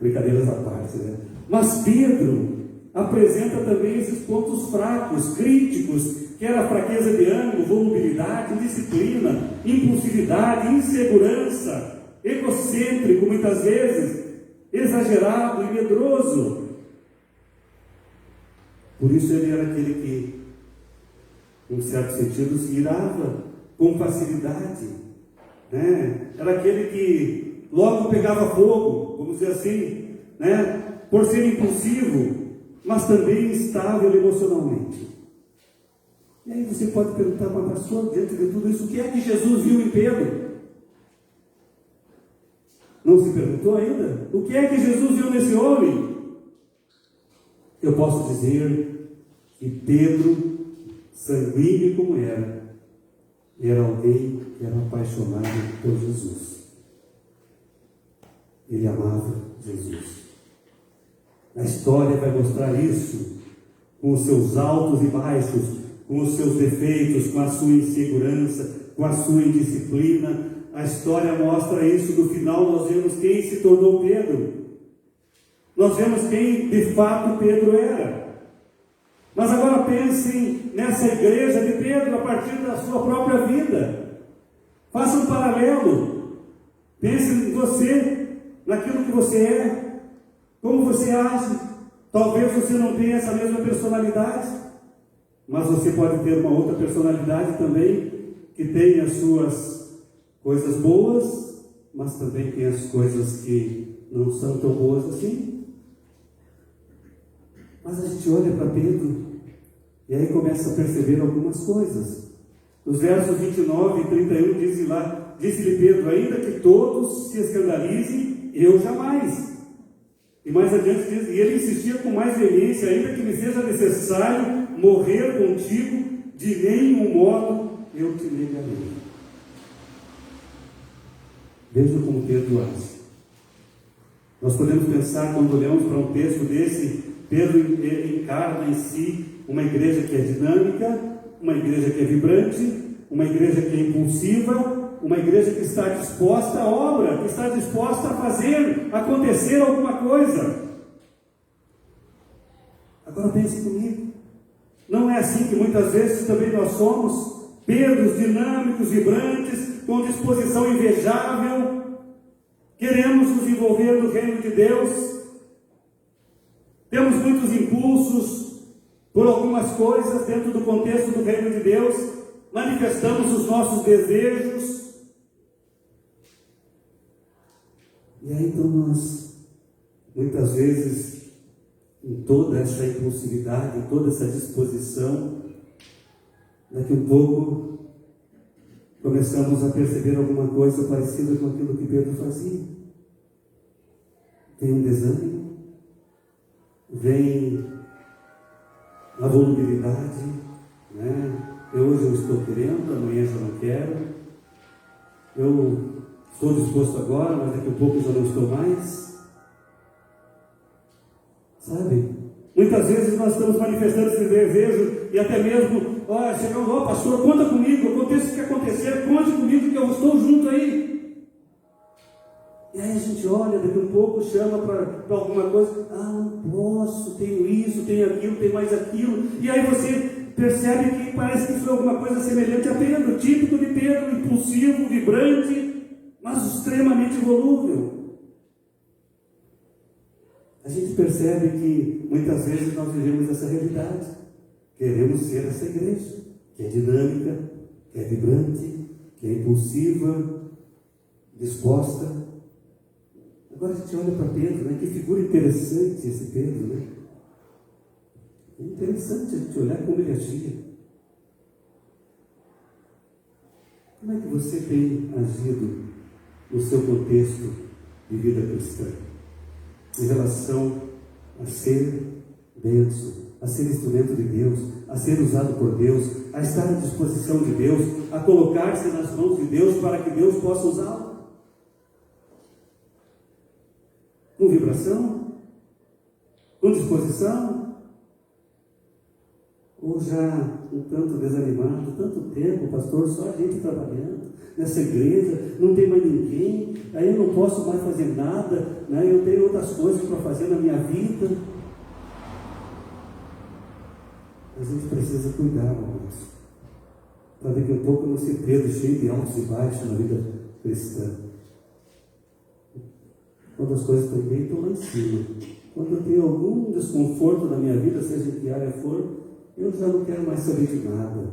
Brincadeiras à parte, né? Mas Pedro apresenta também esses pontos fracos, críticos, que era a fraqueza de ânimo, volubilidade, indisciplina, impulsividade, insegurança, egocêntrico muitas vezes, exagerado e medroso. Por isso ele era aquele que, em certo sentido, se irava com facilidade, né? Era aquele que logo pegava fogo, vamos dizer assim, né? Por ser impulsivo, mas também instável emocionalmente. E aí você pode perguntar para a pastora, diante de tudo isso, o que é que Jesus viu em Pedro? Não se perguntou ainda? O que é que Jesus viu nesse homem? Eu posso dizer que Pedro, sanguíneo como era alguém que era apaixonado por Jesus. Ele amava Jesus. A história vai mostrar isso, com os seus altos e baixos, com os seus defeitos, com a sua insegurança, com a sua indisciplina. A história mostra isso. No final nós vemos quem se tornou Pedro. Nós vemos quem de fato Pedro era. Mas agora pensem nessa igreja de Pedro a partir da sua própria vida. Faça um paralelo. Pense em você, naquilo que você é, como você age. Talvez você não tenha essa mesma personalidade, mas você pode ter uma outra personalidade também, que tem as suas coisas boas, mas também tem as coisas que não são tão boas assim. Mas a gente olha para Pedro e aí começa a perceber algumas coisas. Nos versos 29 e 31 disse-lhe Pedro: ainda que todos se escandalizem, eu jamais. E mais adiante diz, e ele insistia com mais veemência: ainda que me seja necessário morrer contigo, de nenhum modo eu te negarei. Veja como Pedro age. Nós podemos pensar, quando olhamos para um texto desse, Pedro encarna em si uma igreja que é dinâmica, uma igreja que é vibrante, uma igreja que é impulsiva, uma igreja que está disposta à obra, que está disposta a fazer acontecer alguma coisa. Agora pense comigo. Não é assim que muitas vezes também nós somos? Pedros dinâmicos, vibrantes, com disposição invejável, queremos nos envolver no reino de Deus, temos muitos impulsos por algumas coisas dentro do contexto do reino de Deus, manifestamos os nossos desejos. E aí então nós, muitas vezes, em toda essa impulsividade, em toda essa disposição, daqui um pouco começamos a perceber alguma coisa parecida com aquilo que Pedro fazia. Vem um desânimo, vem a volubilidade, né? Hoje eu estou querendo, amanhã já não quero. Eu estou disposto agora, mas daqui a pouco já não estou mais. Sabe? Muitas vezes nós estamos manifestando esse desejo e até mesmo, chegamos, pastor, conta comigo, aconteça o que acontecer, conte comigo que eu estou junto aí. E aí a gente olha, daqui a pouco chama para alguma coisa, não posso, tenho isso, tenho aquilo, tenho mais aquilo. E aí você percebe que me parece que foi alguma coisa semelhante a Pedro, típico de Pedro, impulsivo, vibrante, mas extremamente volúvel. A gente percebe que muitas vezes nós vivemos essa realidade. Queremos ser essa igreja, que é dinâmica, que é vibrante, que é impulsiva, disposta. Agora a gente olha para Pedro, né? Que figura interessante esse Pedro, né? É interessante a gente olhar como ele agia. Como é que você tem agido no seu contexto de vida cristã? Em relação a ser bênção, a ser instrumento de Deus, a ser usado por Deus, a estar à disposição de Deus, a colocar-se nas mãos de Deus para que Deus possa usá-lo. Com vibração? Com disposição? Ou já um tanto desanimado, tanto tempo, pastor, só a gente trabalhando nessa igreja, não tem mais ninguém, aí eu não posso mais fazer nada, né? Eu tenho outras coisas para fazer na minha vida. A gente precisa cuidar, irmãos, para daqui a pouco não ser Pedro cheio de altos e baixos na vida cristã. Quando as coisas estão bem, estão lá em cima. Quando eu tenho algum desconforto na minha vida, seja em que área for, eu já não quero mais saber de nada.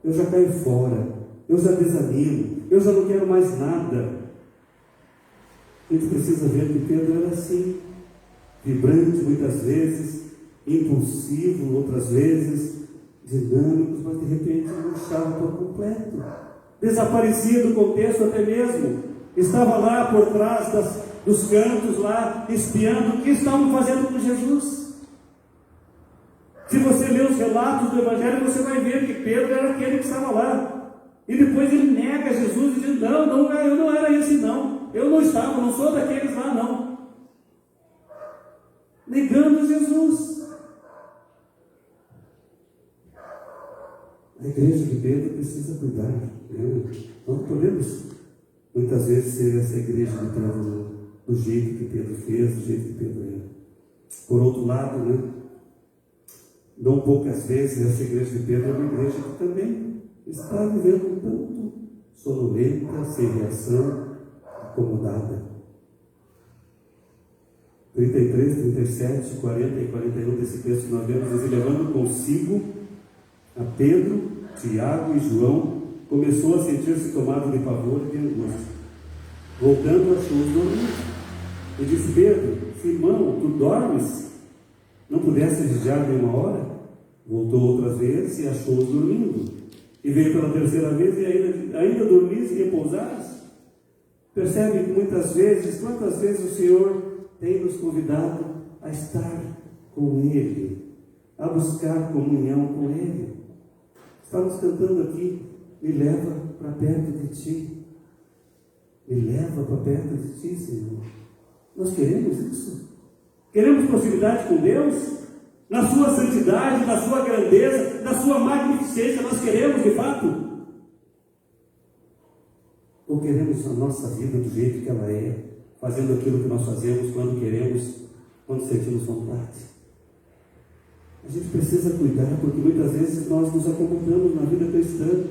Eu já caio fora. Eu já desanimo. Eu já não quero mais nada. A gente precisa ver que Pedro era assim. Vibrante muitas vezes, impulsivo outras vezes, dinâmicos, mas de repente murchava por completo. Desaparecia do contexto até mesmo. Estava lá por trás dos cantos, lá, espiando o que estavam fazendo com Jesus. Se você ler os relatos do Evangelho, você vai ver que Pedro era aquele que estava lá. E depois ele nega Jesus e diz, não, eu não era esse não. Eu não estava, não sou daqueles lá não. Negando Jesus. A igreja de Pedro precisa cuidar. Né? Não podemos muitas vezes ser essa igreja de Pedro do jeito que Pedro fez, do jeito que Pedro era. Por outro lado, né? Não poucas vezes essa igreja de Pedro é uma igreja que também está vivendo um tanto sonolenta, sem reação, acomodada. 33, 37, 40 e 41 desse texto que nós vemos, diz, levando consigo a Pedro, Tiago e João, começou a sentir-se tomado de pavor e de angústia. Voltando, achou-os dormindo. E disse, Pedro, irmão, tu dormes? Não pudeste vigiar nenhuma hora? Voltou outras vezes e achou-os dormindo. E veio pela terceira vez e ainda dormis e repousares? Percebe que muitas vezes, quantas vezes o Senhor tem nos convidado a estar com Ele, a buscar comunhão com Ele. Estamos cantando aqui, me leva para perto de Ti. Me leva para perto de Ti, Senhor. Nós queremos isso. Queremos proximidade com Deus, na sua santidade, na sua grandeza, na sua magnificência. Nós queremos de fato? Ou queremos a nossa vida do jeito que ela é, fazendo aquilo que nós fazemos quando queremos, quando sentimos vontade? A gente precisa cuidar, porque muitas vezes nós nos acomodamos na vida cristã.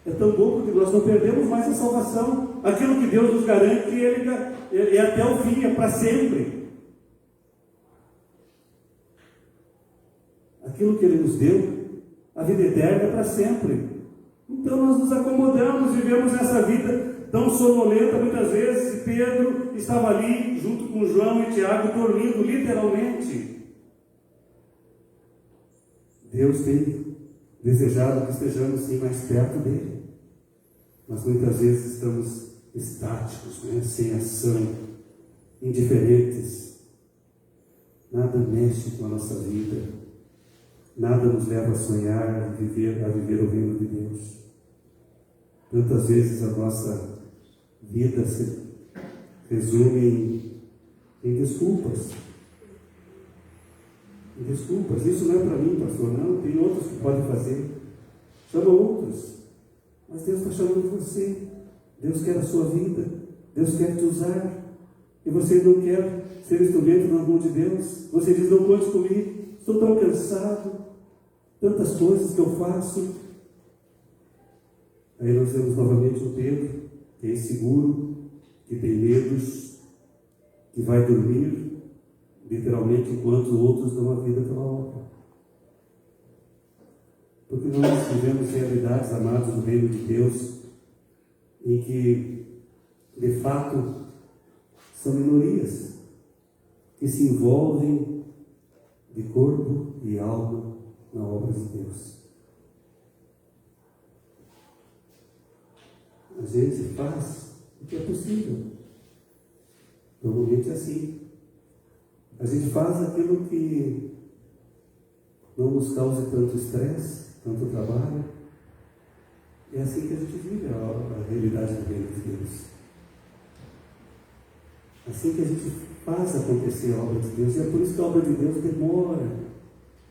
É tão bom porque nós não perdemos mais a salvação. Aquilo que Deus nos garante, Ele é até o fim, é para sempre. Aquilo que Ele nos deu, a vida eterna é para sempre. Então nós nos acomodamos, vivemos essa vida tão sonolenta muitas vezes. E Pedro estava ali, junto com João e Tiago, dormindo literalmente. Deus tem desejado que estejamos sim mais perto dele. Mas muitas vezes estamos estáticos, né? Sem ação, indiferentes. Nada mexe com a nossa vida. Nada nos leva a sonhar, a viver o reino de Deus. Tantas vezes a nossa vida se resume em desculpas. Desculpas, isso não é para mim, pastor, não, tem outros que podem fazer. Chama outros. Mas Deus está chamando você. Deus quer a sua vida. Deus quer te usar. E você não quer ser instrumento na mão de Deus. Você diz, não conte comigo. Estou tão cansado. tantas coisas que eu faço. Aí nós vemos novamente o Pedro, que é inseguro, que tem medos, que vai dormir, literalmente, enquanto outros dão a vida pela obra. Porque nós vivemos realidades, amados, do reino de Deus, em que, de fato, são minorias que se envolvem de corpo e alma na obra de Deus. A gente faz o que é possível. Normalmente é assim. A gente faz aquilo que não nos cause tanto estresse, tanto trabalho. É assim que a gente vive a realidade do reino de Deus. Assim que a gente faz acontecer a obra de Deus. E é por isso que a obra de Deus demora,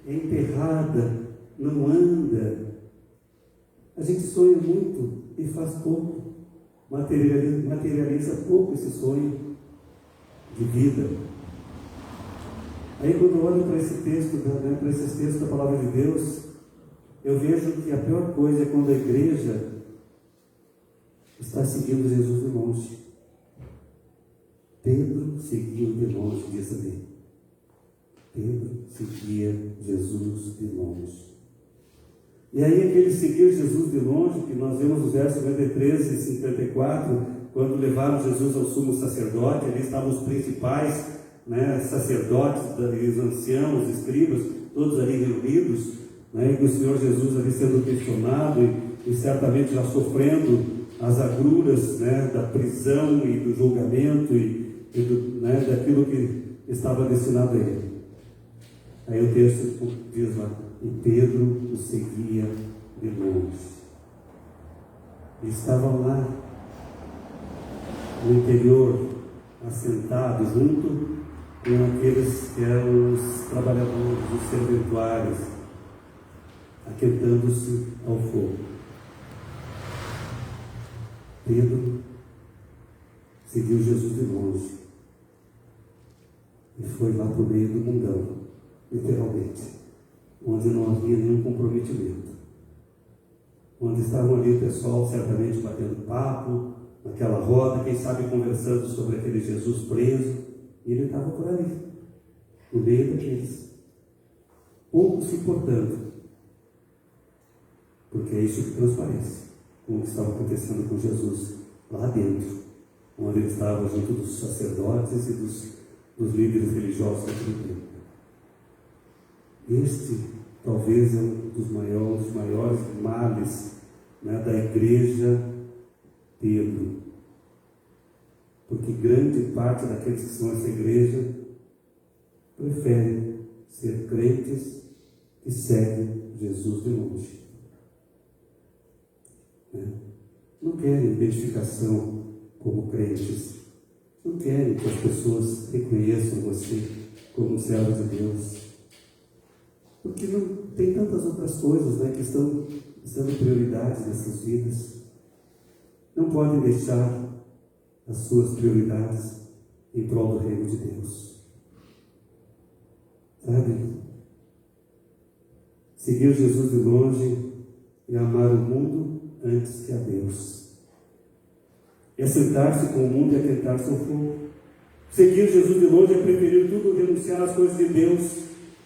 é enterrada, não anda. A gente sonha muito e faz pouco. Materializa pouco esse sonho de vida. Aí quando eu olho para esse texto, para esses textos da palavra de Deus, eu vejo que a pior coisa é quando a igreja está seguindo Jesus de longe. Pedro seguiu de longe, diz ali. Pedro seguia Jesus de longe. E aí aquele seguir Jesus de longe, que nós vemos nos versos 53 e 54, quando levaram Jesus ao sumo sacerdote, ali estavam os principais, sacerdotes, os anciãos, os escribas, todos ali reunidos, e o Senhor Jesus ali sendo questionado e certamente já sofrendo as agruras da prisão e do julgamento daquilo que estava destinado a ele. Aí o texto diz lá, e Pedro o seguia de longe. E estavam lá no interior, assentados junto com aqueles que eram os trabalhadores, os serventuários, aquentando-se ao fogo. Pedro seguiu Jesus de longe e foi lá para o meio do mundão, literalmente, onde não havia nenhum comprometimento, onde estavam ali o pessoal certamente batendo papo, naquela roda, quem sabe conversando sobre aquele Jesus preso, e ele estava por ali, no meio daqueles, pouco se importando, porque é isso que transparece com o que estava acontecendo com Jesus lá dentro, onde ele estava junto dos sacerdotes e dos líderes religiosos daquele tempo. Este talvez é um dos maiores males da igreja Pedro, porque grande parte daqueles que são essa igreja preferem ser crentes que seguem Jesus de longe. Não querem identificação como crentes, não querem que as pessoas reconheçam você como servo de Deus, porque não tem tantas outras coisas que estão sendo prioridades nessas vidas. Não podem deixar as suas prioridades em prol do reino de Deus. Sabe? Seguir Jesus de longe e amar o mundo antes que a Deus. É sentar-se com o mundo e aquentar-se ao fogo. Seguir Jesus de longe é preferir tudo, renunciar às coisas de Deus.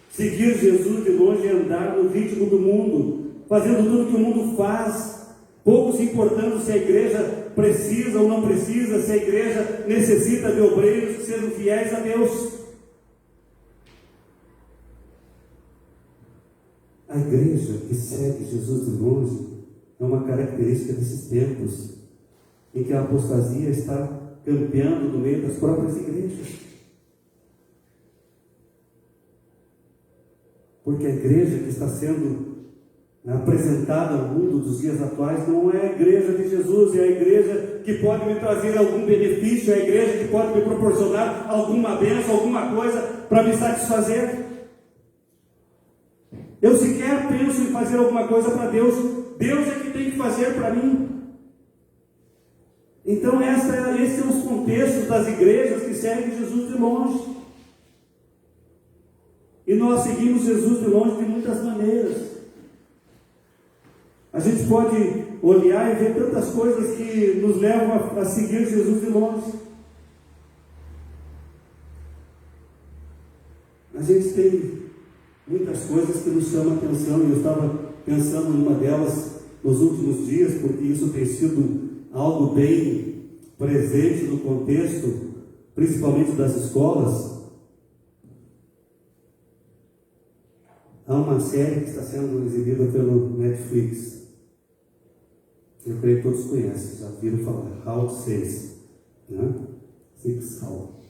Seguir Jesus de longe é andar no ritmo do mundo, fazendo tudo que o mundo faz, pouco se importando se a igreja precisa ou não precisa, se a igreja necessita de obreiros que sejam fiéis a Deus. A igreja que segue Jesus de longe é uma característica desses tempos em que a apostasia está campeando no meio das próprias igrejas. Porque a igreja que está sendo apresentada ao mundo dos dias atuais não é a igreja de Jesus, é a igreja que pode me trazer algum benefício, é a igreja que pode me proporcionar alguma bênção, alguma coisa para me satisfazer. Eu sequer penso em fazer alguma coisa para Deus, Deus é que tem que fazer para mim. Então esses são os contextos das igrejas que seguem Jesus de longe. E nós seguimos Jesus de longe de muitas maneiras. A gente pode olhar e ver tantas coisas que nos levam a seguir Jesus de longe. A gente tem muitas coisas que nos chamam a atenção, e eu estava pensando em uma delas nos últimos dias, porque isso tem sido algo bem presente no contexto, principalmente das escolas. Há uma série que está sendo exibida pelo Netflix. Eu creio que todos conhecem, já viram falar. How 6, né? 6 How.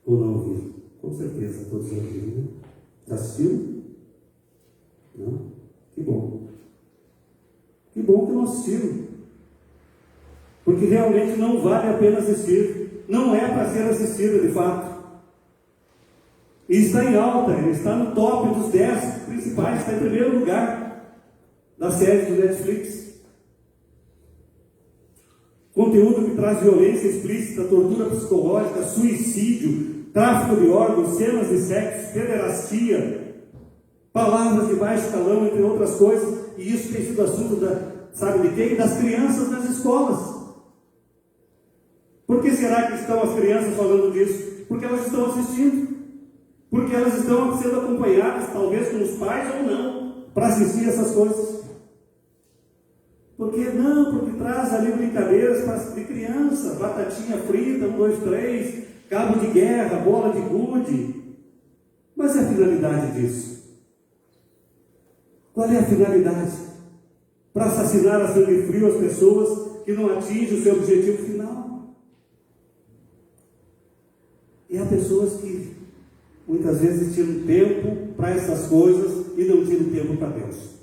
Ou não ouviram? Com certeza todos ouviram, né? Já assistiu? Não? Que bom. Que bom que não assistiram. Porque realmente não vale a pena assistir. Não é para ser assistida de fato. E está em alta, ele está no top dos 10 principais, está em primeiro lugar da série do Netflix. Conteúdo que traz violência explícita, tortura psicológica, suicídio, tráfico de órgãos, cenas de sexo, pederastia, palavras de baixo calão, entre outras coisas. E isso tem sido assunto sabe de quem? Das crianças nas escolas. Por que será que estão as crianças falando disso? Porque elas estão assistindo. Porque elas estão sendo acompanhadas, talvez com os pais ou não, para assistir essas coisas. Porque não? Porque traz ali brincadeiras de criança, batatinha frita, 1, 2, 3, cabo de guerra, bola de gude. Mas é a finalidade disso? Qual é a finalidade? Para assassinar a sangue frio as pessoas que não atingem o seu objetivo final. E há pessoas que muitas vezes tiram tempo para essas coisas e não tiram tempo para Deus.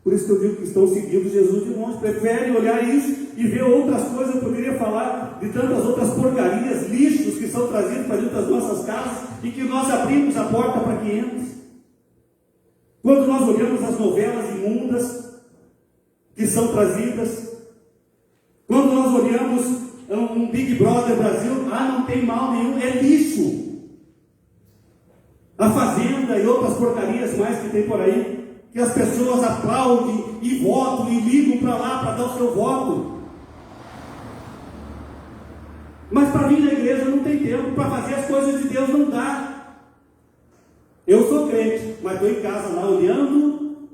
Por isso que eu digo que estão seguindo Jesus de longe, preferem olhar isso e ver outras coisas. Eu poderia falar de tantas outras porcarias, lixos que são trazidos para dentro das nossas casas e que nós abrimos a porta para que entre. Quando nós olhamos as novelas imundas que são trazidas, quando nós olhamos um Big Brother Brasil, não tem mal nenhum, é lixo. A Fazenda e outras porcarias mais que tem por aí, que as pessoas aplaudem e votam e ligam para lá para dar o seu voto. Mas para vir na igreja não tem tempo, para fazer as coisas de Deus não dá. Eu sou crente, mas estou em casa lá olhando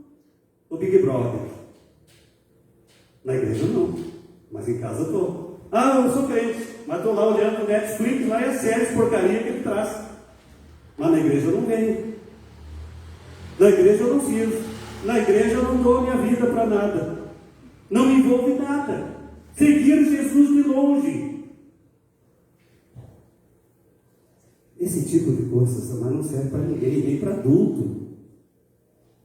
o Big Brother. Na igreja não, mas em casa estou. Eu sou crente, mas estou lá olhando o Netflix lá e as séries porcaria que ele traz. Mas na igreja eu não venho. Na igreja eu não sirvo. Na igreja eu não dou minha vida para nada. Não me envolvo em nada. Seguir Jesus de longe. Esse tipo de coisa, mas não serve para ninguém, nem para adulto.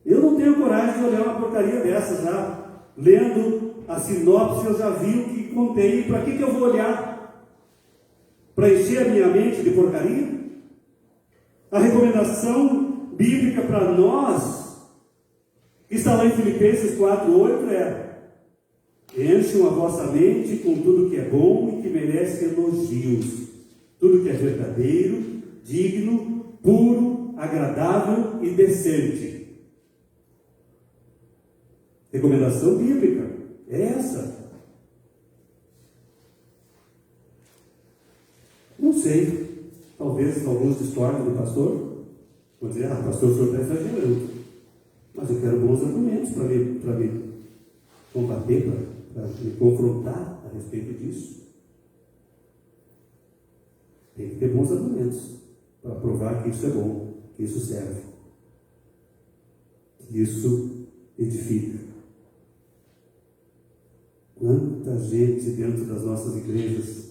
Eu não tenho coragem de olhar uma porcaria dessa já. Lendo a sinopse eu já vi o que contém. Para que eu vou olhar? Para encher a minha mente de porcaria? A recomendação bíblica para nós, que está lá em Filipenses 4:8, encham a vossa mente com tudo que é bom e que merece elogios, tudo que é verdadeiro, digno, puro, agradável e decente. Recomendação bíblica é essa. Não sei. Talvez alguns discordem do pastor, vão dizer, pastor, o senhor está exagerando. Mas eu quero bons argumentos para me combater, para me confrontar a respeito disso. Tem que ter bons argumentos para provar que isso é bom, que isso serve, que isso edifica. Quanta gente dentro das nossas igrejas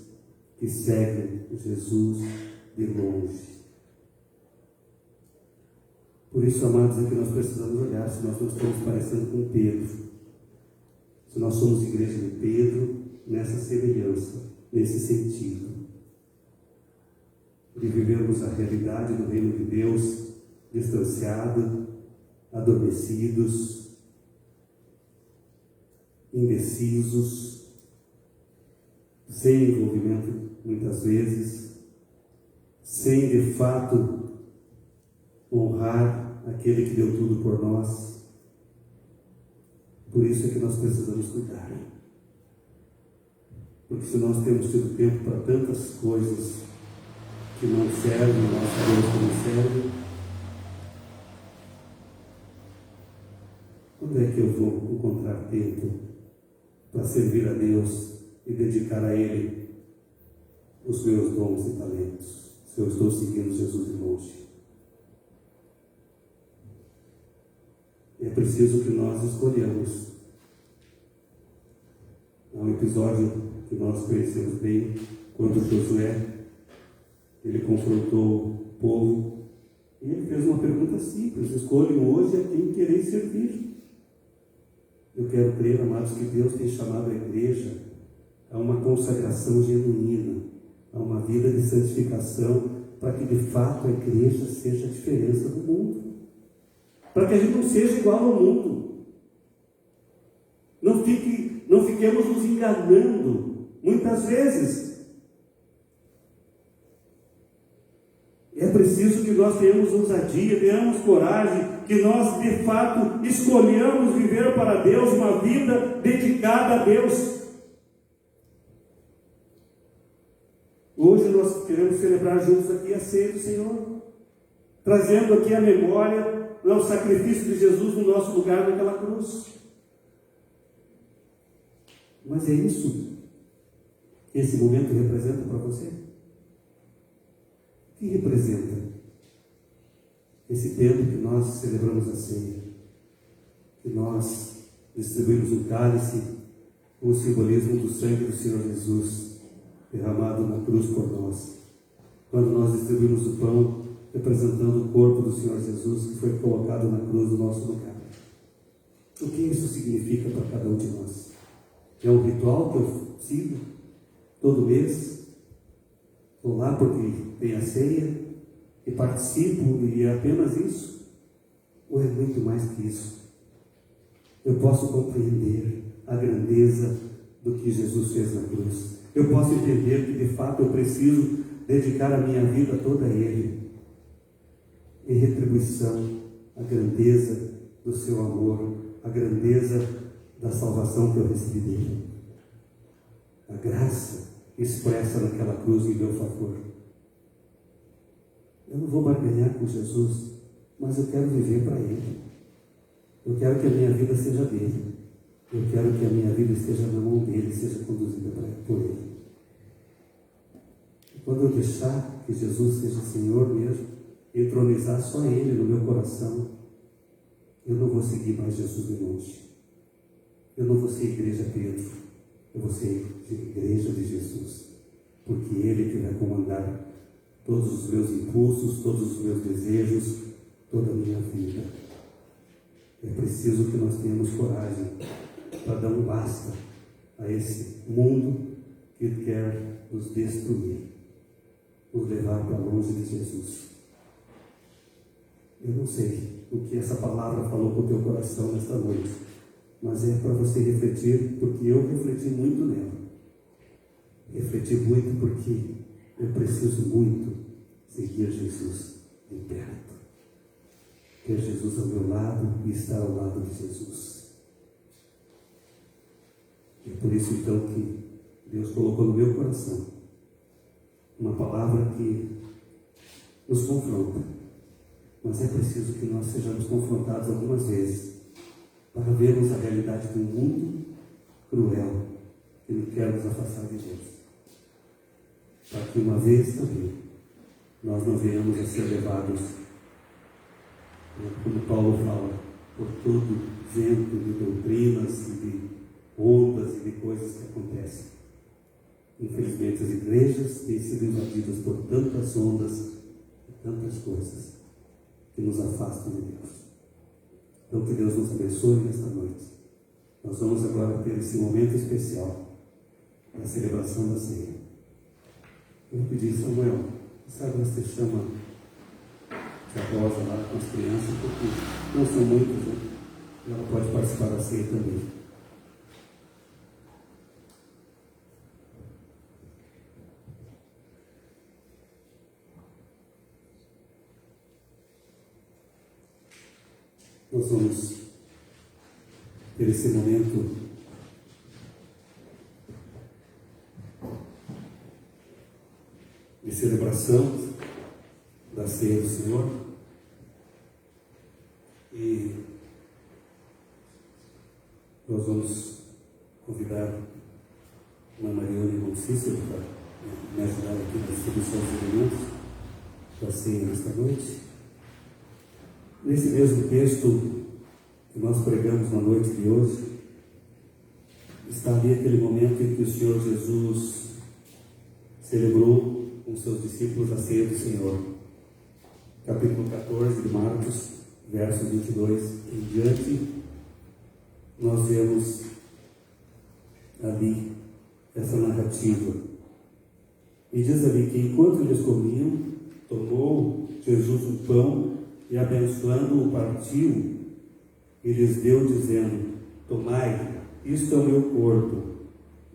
que segue Jesus de longe. Por isso, amados, é que nós precisamos olhar se nós não estamos parecendo com Pedro. Se nós somos igreja de Pedro, nessa semelhança, nesse sentido. De vivermos a realidade do reino de Deus distanciado, adormecidos, indecisos, sem envolvimento muitas vezes, sem de fato honrar aquele que deu tudo por nós. por isso é que nós precisamos cuidar. Porque se nós temos tido tempo para tantas coisas que não servem, o nosso Deus que não serve, quando é que eu vou encontrar tempo para servir a Deus e dedicar a Ele os meus dons e talentos, se eu estou seguindo Jesus de longe? É preciso que nós escolhamos. Há um episódio que nós conhecemos bem, quando Josué, ele confrontou o povo, e ele fez uma pergunta simples: escolham hoje a quem quereis servir. Eu quero crer, amados, que Deus tem chamado a igreja a uma consagração genuína, a uma vida de santificação, para que de fato a igreja seja a diferença do mundo, para que a gente não seja igual ao mundo. Não fiquemos nos enganando muitas vezes. É preciso que nós tenhamos ousadia, tenhamos coragem, que nós de fato escolhamos viver para Deus, uma vida dedicada a Deus. Hoje nós queremos celebrar juntos aqui a ceia do Senhor, trazendo aqui a memória do sacrifício de Jesus no nosso lugar naquela cruz. Mas é isso que esse momento representa para você? O que representa esse tempo que nós celebramos a ceia, que nós distribuímos o cálice com o simbolismo do sangue do Senhor Jesus derramado na cruz por nós, quando nós distribuímos o pão representando o corpo do Senhor Jesus que foi colocado na cruz no nosso lugar? O que isso significa para cada um de nós? É um ritual que eu sigo todo mês? Estou lá porque tem a ceia e participo e é apenas isso? Ou é muito mais que isso? Eu posso compreender a grandeza do que Jesus fez na cruz. Eu posso entender que de fato eu preciso dedicar a minha vida toda a Ele, em retribuição à grandeza do seu amor, à grandeza da salvação que eu recebi dele, a graça expressa naquela cruz em meu favor. Eu não vou barganhar com Jesus, mas eu quero viver para Ele. Eu quero que a minha vida seja dele. Eu quero que a minha vida esteja na mão dele, seja conduzida por Ele. E quando eu deixar que Jesus seja Senhor mesmo, entronizar só Ele no meu coração, eu não vou seguir mais Jesus de longe. Eu não vou ser igreja Pedro, eu vou ser igreja de Jesus, porque Ele que vai comandar todos os meus impulsos, todos os meus desejos, toda a minha vida. É preciso que nós tenhamos coragem para dar um basta a esse mundo que quer nos destruir, nos levar para longe de Jesus. Eu não sei o que essa palavra falou com o teu coração nesta noite, mas é para você refletir, porque eu refleti muito nela. Refleti muito porque eu preciso muito seguir Jesus de perto. Ter Jesus ao meu lado e estar ao lado de Jesus. É por isso então que Deus colocou no meu coração uma palavra que nos confronta. Mas é preciso que nós sejamos confrontados algumas vezes para vermos a realidade de um mundo cruel que não quer nos afastar de Deus. Para que uma vez também nós não venhamos a ser levados, como Paulo fala, por todo vento de doutrinas e de ondas e de coisas que acontecem. Infelizmente as igrejas têm sido invadidas por tantas ondas e tantas coisas que nos afastam de Deus. Então que Deus nos abençoe nesta noite. Nós vamos agora ter esse momento especial da celebração da ceia. Eu vou pedir, Samuel, sabe, você chama a Rosa lá com as crianças, porque não são muitas, né? E ela pode participar da ceia também. Nós vamos ter esse momento de celebração da ceia do Senhor. E nós vamos convidar uma Mariana e irmão Cícero para me ajudar aqui na distribuição dos elementos da ceia nesta noite. Nesse mesmo texto que nós pregamos na noite de hoje, está ali aquele momento em que o Senhor Jesus celebrou com seus discípulos a ceia do Senhor. Capítulo 14 de Marcos, versos 22 em diante, nós vemos ali essa narrativa. E diz ali que enquanto eles comiam, tomou Jesus um pão e, abençoando-o, partiu e lhes deu, dizendo: tomai, isto é o meu corpo.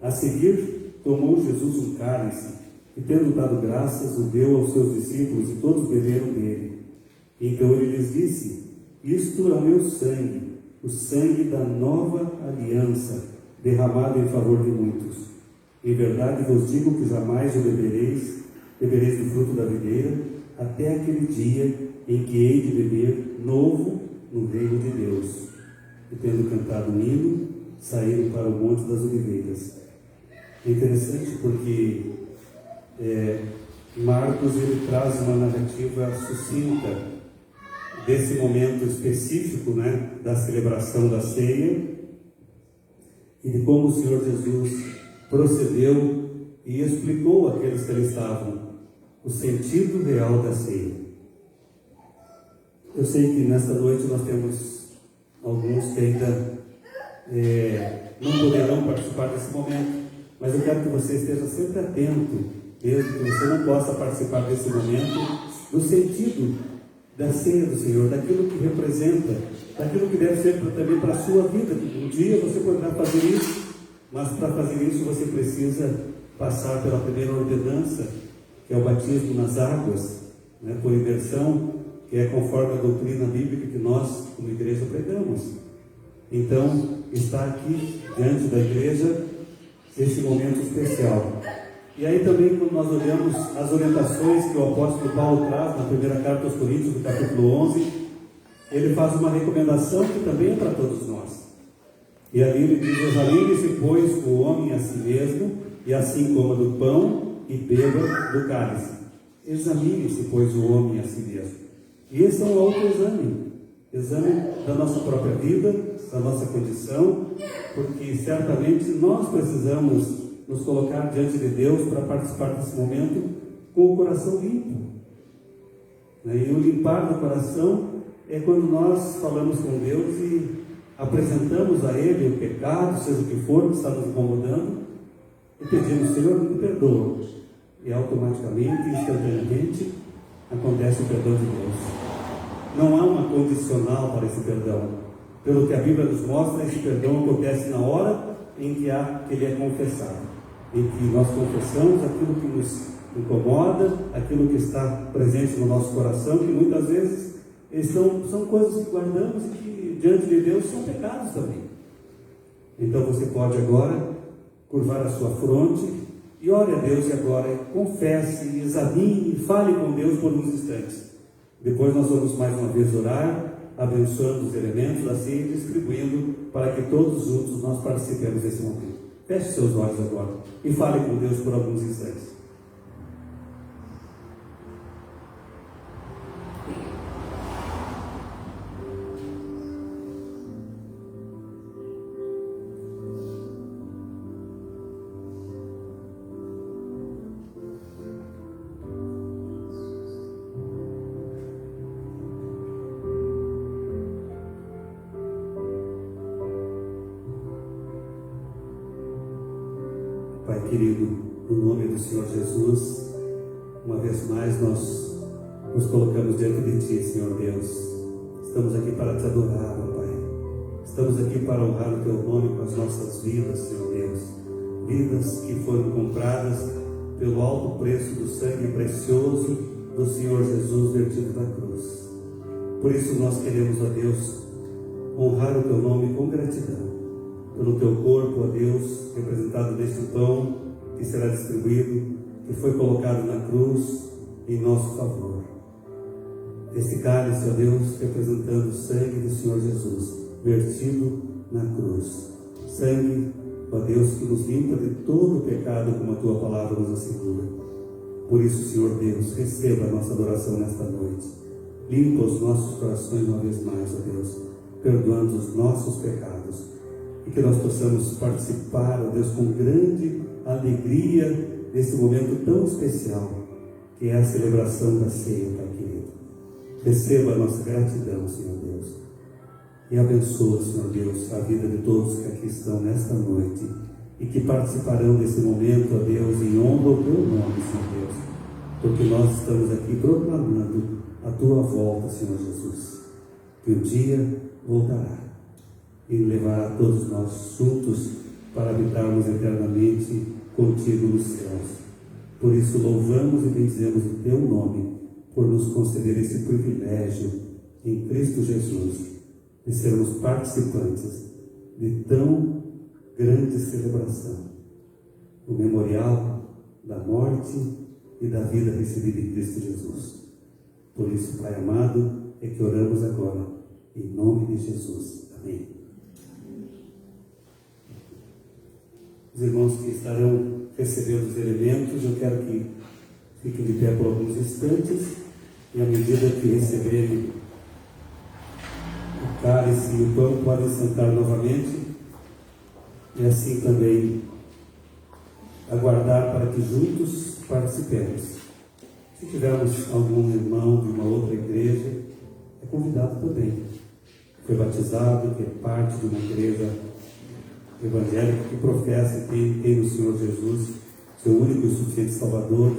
A seguir, tomou Jesus um cálice e, tendo dado graças, o deu aos seus discípulos, e todos beberam dele. Então ele lhes disse: isto é o meu sangue, o sangue da nova aliança, derramado em favor de muitos. Em verdade vos digo que jamais o bebereis do fruto da videira, até aquele dia em que hei de beber novo no reino de Deus. E tendo cantado um hino, saíram para o Monte das Oliveiras. É interessante porque Marcos ele traz uma narrativa sucinta desse momento específico, né, da celebração da ceia, e de como o Senhor Jesus procedeu e explicou àqueles que ali estavam o sentido real da ceia. Eu sei que nesta noite nós temos alguns que ainda não poderão participar desse momento, mas eu quero que você esteja sempre atento, mesmo que você não possa participar desse momento, do sentido da ceia do Senhor, daquilo que representa, daquilo que deve ser também para a sua vida. Um dia você poderá fazer isso, mas para fazer isso você precisa passar pela primeira ordenança, que é o batismo nas águas, né, por imersão, que é conforme a doutrina bíblica que nós, como igreja, pregamos. Então, está aqui, diante da igreja, esse momento especial. E aí também, quando nós olhamos as orientações que o apóstolo Paulo traz na primeira carta aos Coríntios, no capítulo 11, ele faz uma recomendação que também é para todos nós. E ali ele diz: examine-se, pois, o homem a si mesmo, e assim coma do pão e beba do cálice. Examine-se, pois, o homem a si mesmo. E esse é um autoexame, exame da nossa própria vida, da nossa condição, porque certamente nós precisamos nos colocar diante de Deus para participar desse momento com o coração limpo. E o limpar do coração é quando nós falamos com Deus e apresentamos a Ele o pecado, seja o que for, que está nos incomodando, e pedimos: Senhor, me perdoa. E automaticamente, instantaneamente, acontece o perdão de Deus. Não há uma condicional para esse perdão. Pelo que a Bíblia nos mostra, esse perdão acontece na hora em que ele é confessado, em que nós confessamos aquilo que nos incomoda, aquilo que está presente no nosso coração, que muitas vezes são coisas que guardamos e que diante de Deus são pecados também. Então você pode agora curvar a sua fronte e ore a Deus, e agora confesse, examine, fale com Deus por uns instantes. Depois nós vamos mais uma vez orar, abençoando os elementos da ceia e distribuindo para que todos juntos nós participemos desse momento. Feche seus olhos agora e fale com Deus por alguns instantes. Pai querido, no nome do Senhor Jesus, uma vez mais nós nos colocamos diante de Ti, Senhor Deus. Estamos aqui para Te adorar, ó Pai. Estamos aqui para honrar o Teu nome com as nossas vidas, Senhor Deus. Vidas que foram compradas pelo alto preço do sangue precioso do Senhor Jesus vertido na cruz. Por isso nós queremos, ó Deus, honrar o teu nome com gratidão pelo teu corpo, ó Deus, representado neste pão que será distribuído, que foi colocado na cruz em nosso favor. Este cálice, ó Deus, representando o sangue do Senhor Jesus, vertido na cruz. Sangue, ó Deus, que nos limpa de todo o pecado, como a tua palavra nos assegura. Por isso, Senhor Deus, receba a nossa adoração nesta noite. Limpa os nossos corações uma vez mais, ó Deus, perdoando os nossos pecados. E que nós possamos participar, ó Deus, com grande alegria desse momento tão especial, que é a celebração da ceia, Pai querido. Receba a nossa gratidão, Senhor Deus, e abençoa, Senhor Deus, a vida de todos que aqui estão nesta noite e que participarão desse momento, ó Deus, em honra ao teu nome, Senhor Deus, porque nós estamos aqui proclamando a tua volta, Senhor Jesus, que um dia voltará e levará todos nós juntos para habitarmos eternamente contigo nos céus. Por isso louvamos e bendizemos o teu nome, por nos conceder esse privilégio em Cristo Jesus, de sermos participantes de tão grande celebração, o memorial da morte e da vida recebida em Cristo Jesus. Por isso, Pai amado, é que oramos agora, em nome de Jesus. Amém. Os irmãos que estarão recebendo os elementos, eu quero que fiquem de pé por alguns instantes, e à medida que receberem o cálice e o pão, podem sentar novamente, e assim também aguardar para que juntos participemos. Se tivermos algum irmão de uma outra igreja, é convidado também. Foi batizado, que é parte de uma igreja evangélica que professa e tem no Senhor Jesus seu único e suficiente Salvador.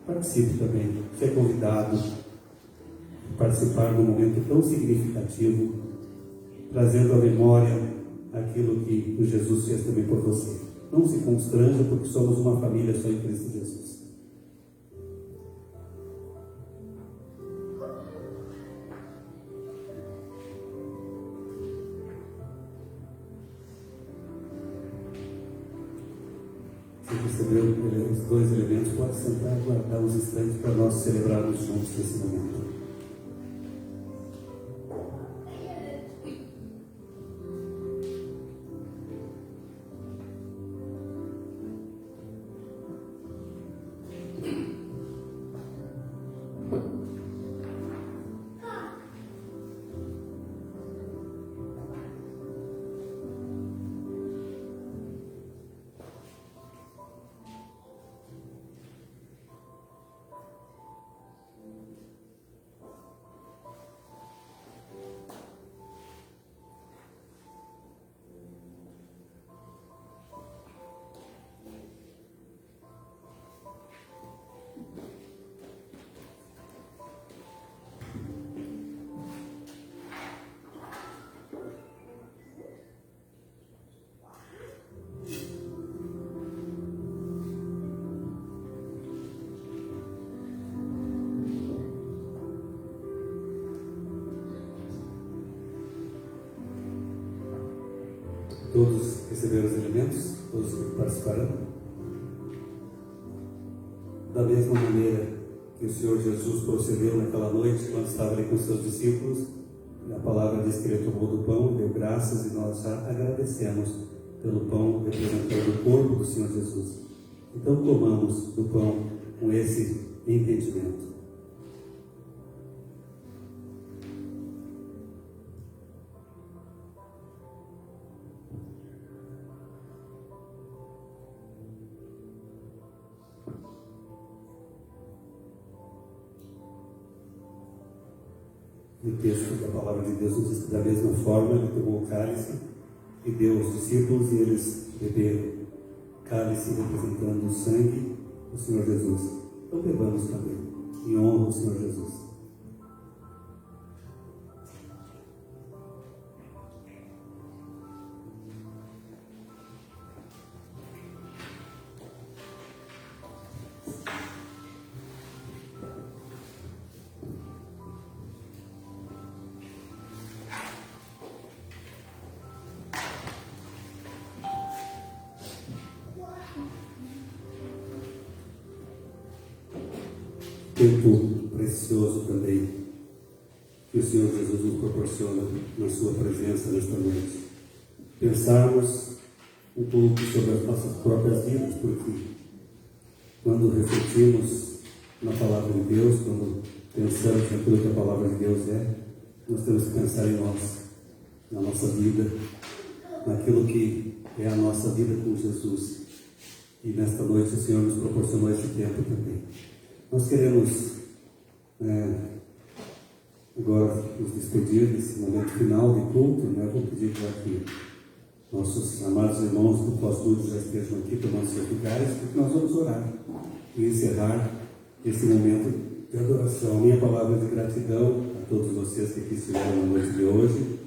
Participe também. Você é convidado a participar de um momento tão significativo, trazendo à memória aquilo que o Jesus fez também por você. Não se constranja, porque somos uma família só em Cristo Jesus. Se recebeu os dois elementos, pode sentar e guardar uns instantes para nós celebrarmos juntos esse momento. Todos receberam os elementos? Todos que participaram? Da mesma maneira que o Senhor Jesus procedeu naquela noite, quando estava ali com os seus discípulos, a palavra diz que ele tomou do pão, deu graças, e nós já agradecemos pelo pão representando o corpo do Senhor Jesus. Então comamos do pão com esse entendimento. O texto da palavra de Deus nos diz que da mesma forma ele tomou o cálice e deu aos discípulos, e eles beberam. Cálice representando o sangue do Senhor Jesus. Então bebamos também, em honra ao Senhor Jesus. tempo precioso também que o Senhor Jesus nos proporciona na sua presença nesta noite. Pensarmos um pouco sobre as nossas próprias vidas, porque quando refletimos na palavra de Deus, quando pensamos naquilo que a palavra de Deus é, nós temos que pensar em nós, na nossa vida, naquilo que é a nossa vida com Jesus. E nesta noite o Senhor nos proporcionou esse tempo também. Nós queremos agora nos despedir desse momento final de culto, né? Vou pedir para que nossos amados irmãos do pós-culto já estejam aqui tomando seus lugares, porque nós vamos orar e encerrar esse momento de adoração. Minha palavra de gratidão a todos vocês que aqui estiveram na noite de hoje.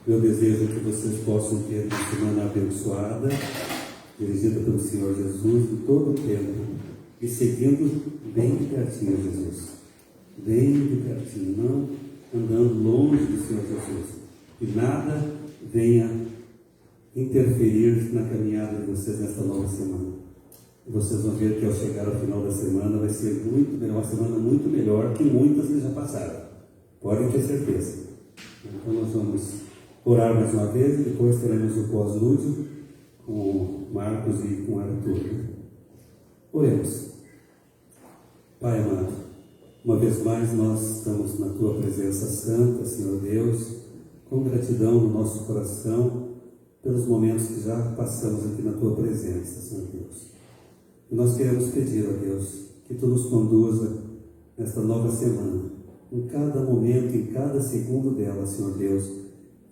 Meu desejo é que vocês possam ter uma semana abençoada, dirigida pelo Senhor Jesus em todo o tempo e seguindo bem de pertinho Jesus. Bem de pertinho, não andando longe do Senhor Jesus. Que nada venha interferir na caminhada de vocês nesta nova semana. E vocês vão ver que ao chegar ao final da semana vai ser uma semana muito melhor que muitas que já passaram. Podem ter certeza. Então nós vamos orar mais uma vez e depois teremos o pós-lúdio com Marcos e com Arthur. Oremos. Pai amado, uma vez mais nós estamos na Tua presença santa, Senhor Deus, com gratidão no nosso coração pelos momentos que já passamos aqui na Tua presença, Senhor Deus. E nós queremos pedir, ó Deus, que Tu nos conduza nesta nova semana, em cada momento, em cada segundo dela, Senhor Deus,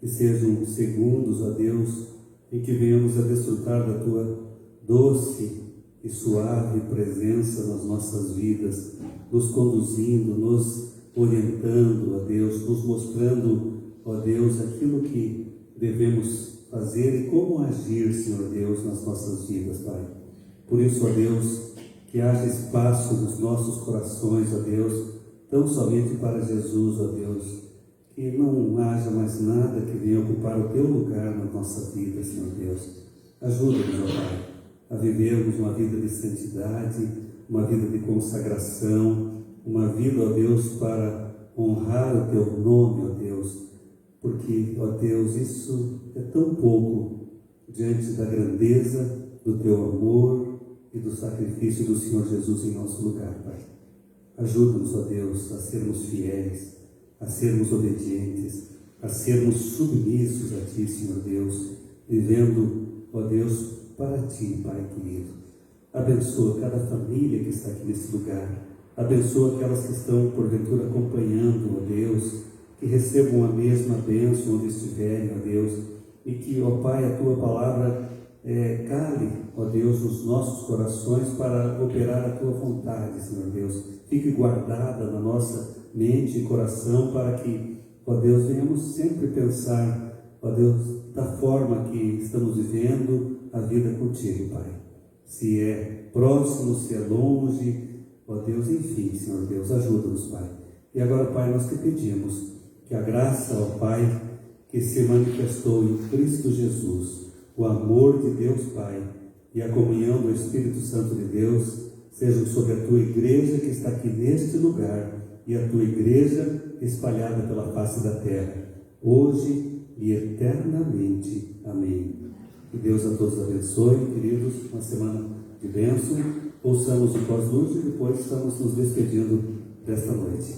que sejam segundos, ó Deus, em que venhamos a desfrutar da Tua doce e suave presença nas nossas vidas, nos conduzindo, nos orientando, ó Deus, nos mostrando, ó Deus, aquilo que devemos fazer e como agir, Senhor Deus, nas nossas vidas, Pai. Por isso, ó Deus, que haja espaço nos nossos corações, ó Deus, tão somente para Jesus, ó Deus, que não haja mais nada que venha ocupar o Teu lugar na nossa vida, Senhor Deus. Ajuda-nos, ó Pai, a vivermos uma vida de santidade, uma vida de consagração, uma vida, ó Deus, para honrar o Teu nome, ó Deus, porque, ó Deus, isso é tão pouco diante da grandeza do Teu amor e do sacrifício do Senhor Jesus em nosso lugar, Pai. Ajuda-nos, ó Deus, a sermos fiéis, a sermos obedientes, a sermos submissos a Ti, Senhor Deus, vivendo, ó Deus, para Ti, Pai querido. Abençoa cada família que está aqui nesse lugar. Abençoa aquelas que estão, porventura, acompanhando, ó Deus, que recebam a mesma bênção onde estiverem, ó Deus, e que, ó Pai, a Tua palavra cale, ó Deus, nos nossos corações para operar a Tua vontade, Senhor Deus. Fique guardada na nossa mente e coração para que, ó Deus, venhamos sempre pensar, ó Deus, da forma que estamos vivendo a vida contigo, Pai. Se é próximo, se é longe, ó Deus, enfim, Senhor Deus, ajuda-nos, Pai. E agora, Pai, nós te pedimos que a graça, ó Pai, que se manifestou em Cristo Jesus, o amor de Deus Pai e a comunhão do Espírito Santo de Deus sejam sobre a Tua igreja que está aqui neste lugar e a Tua igreja espalhada pela face da terra, hoje e eternamente. Amém. Que Deus a todos abençoe, queridos, uma semana de bênção. Ouçamos o pós-lúdio e depois estamos nos despedindo desta noite.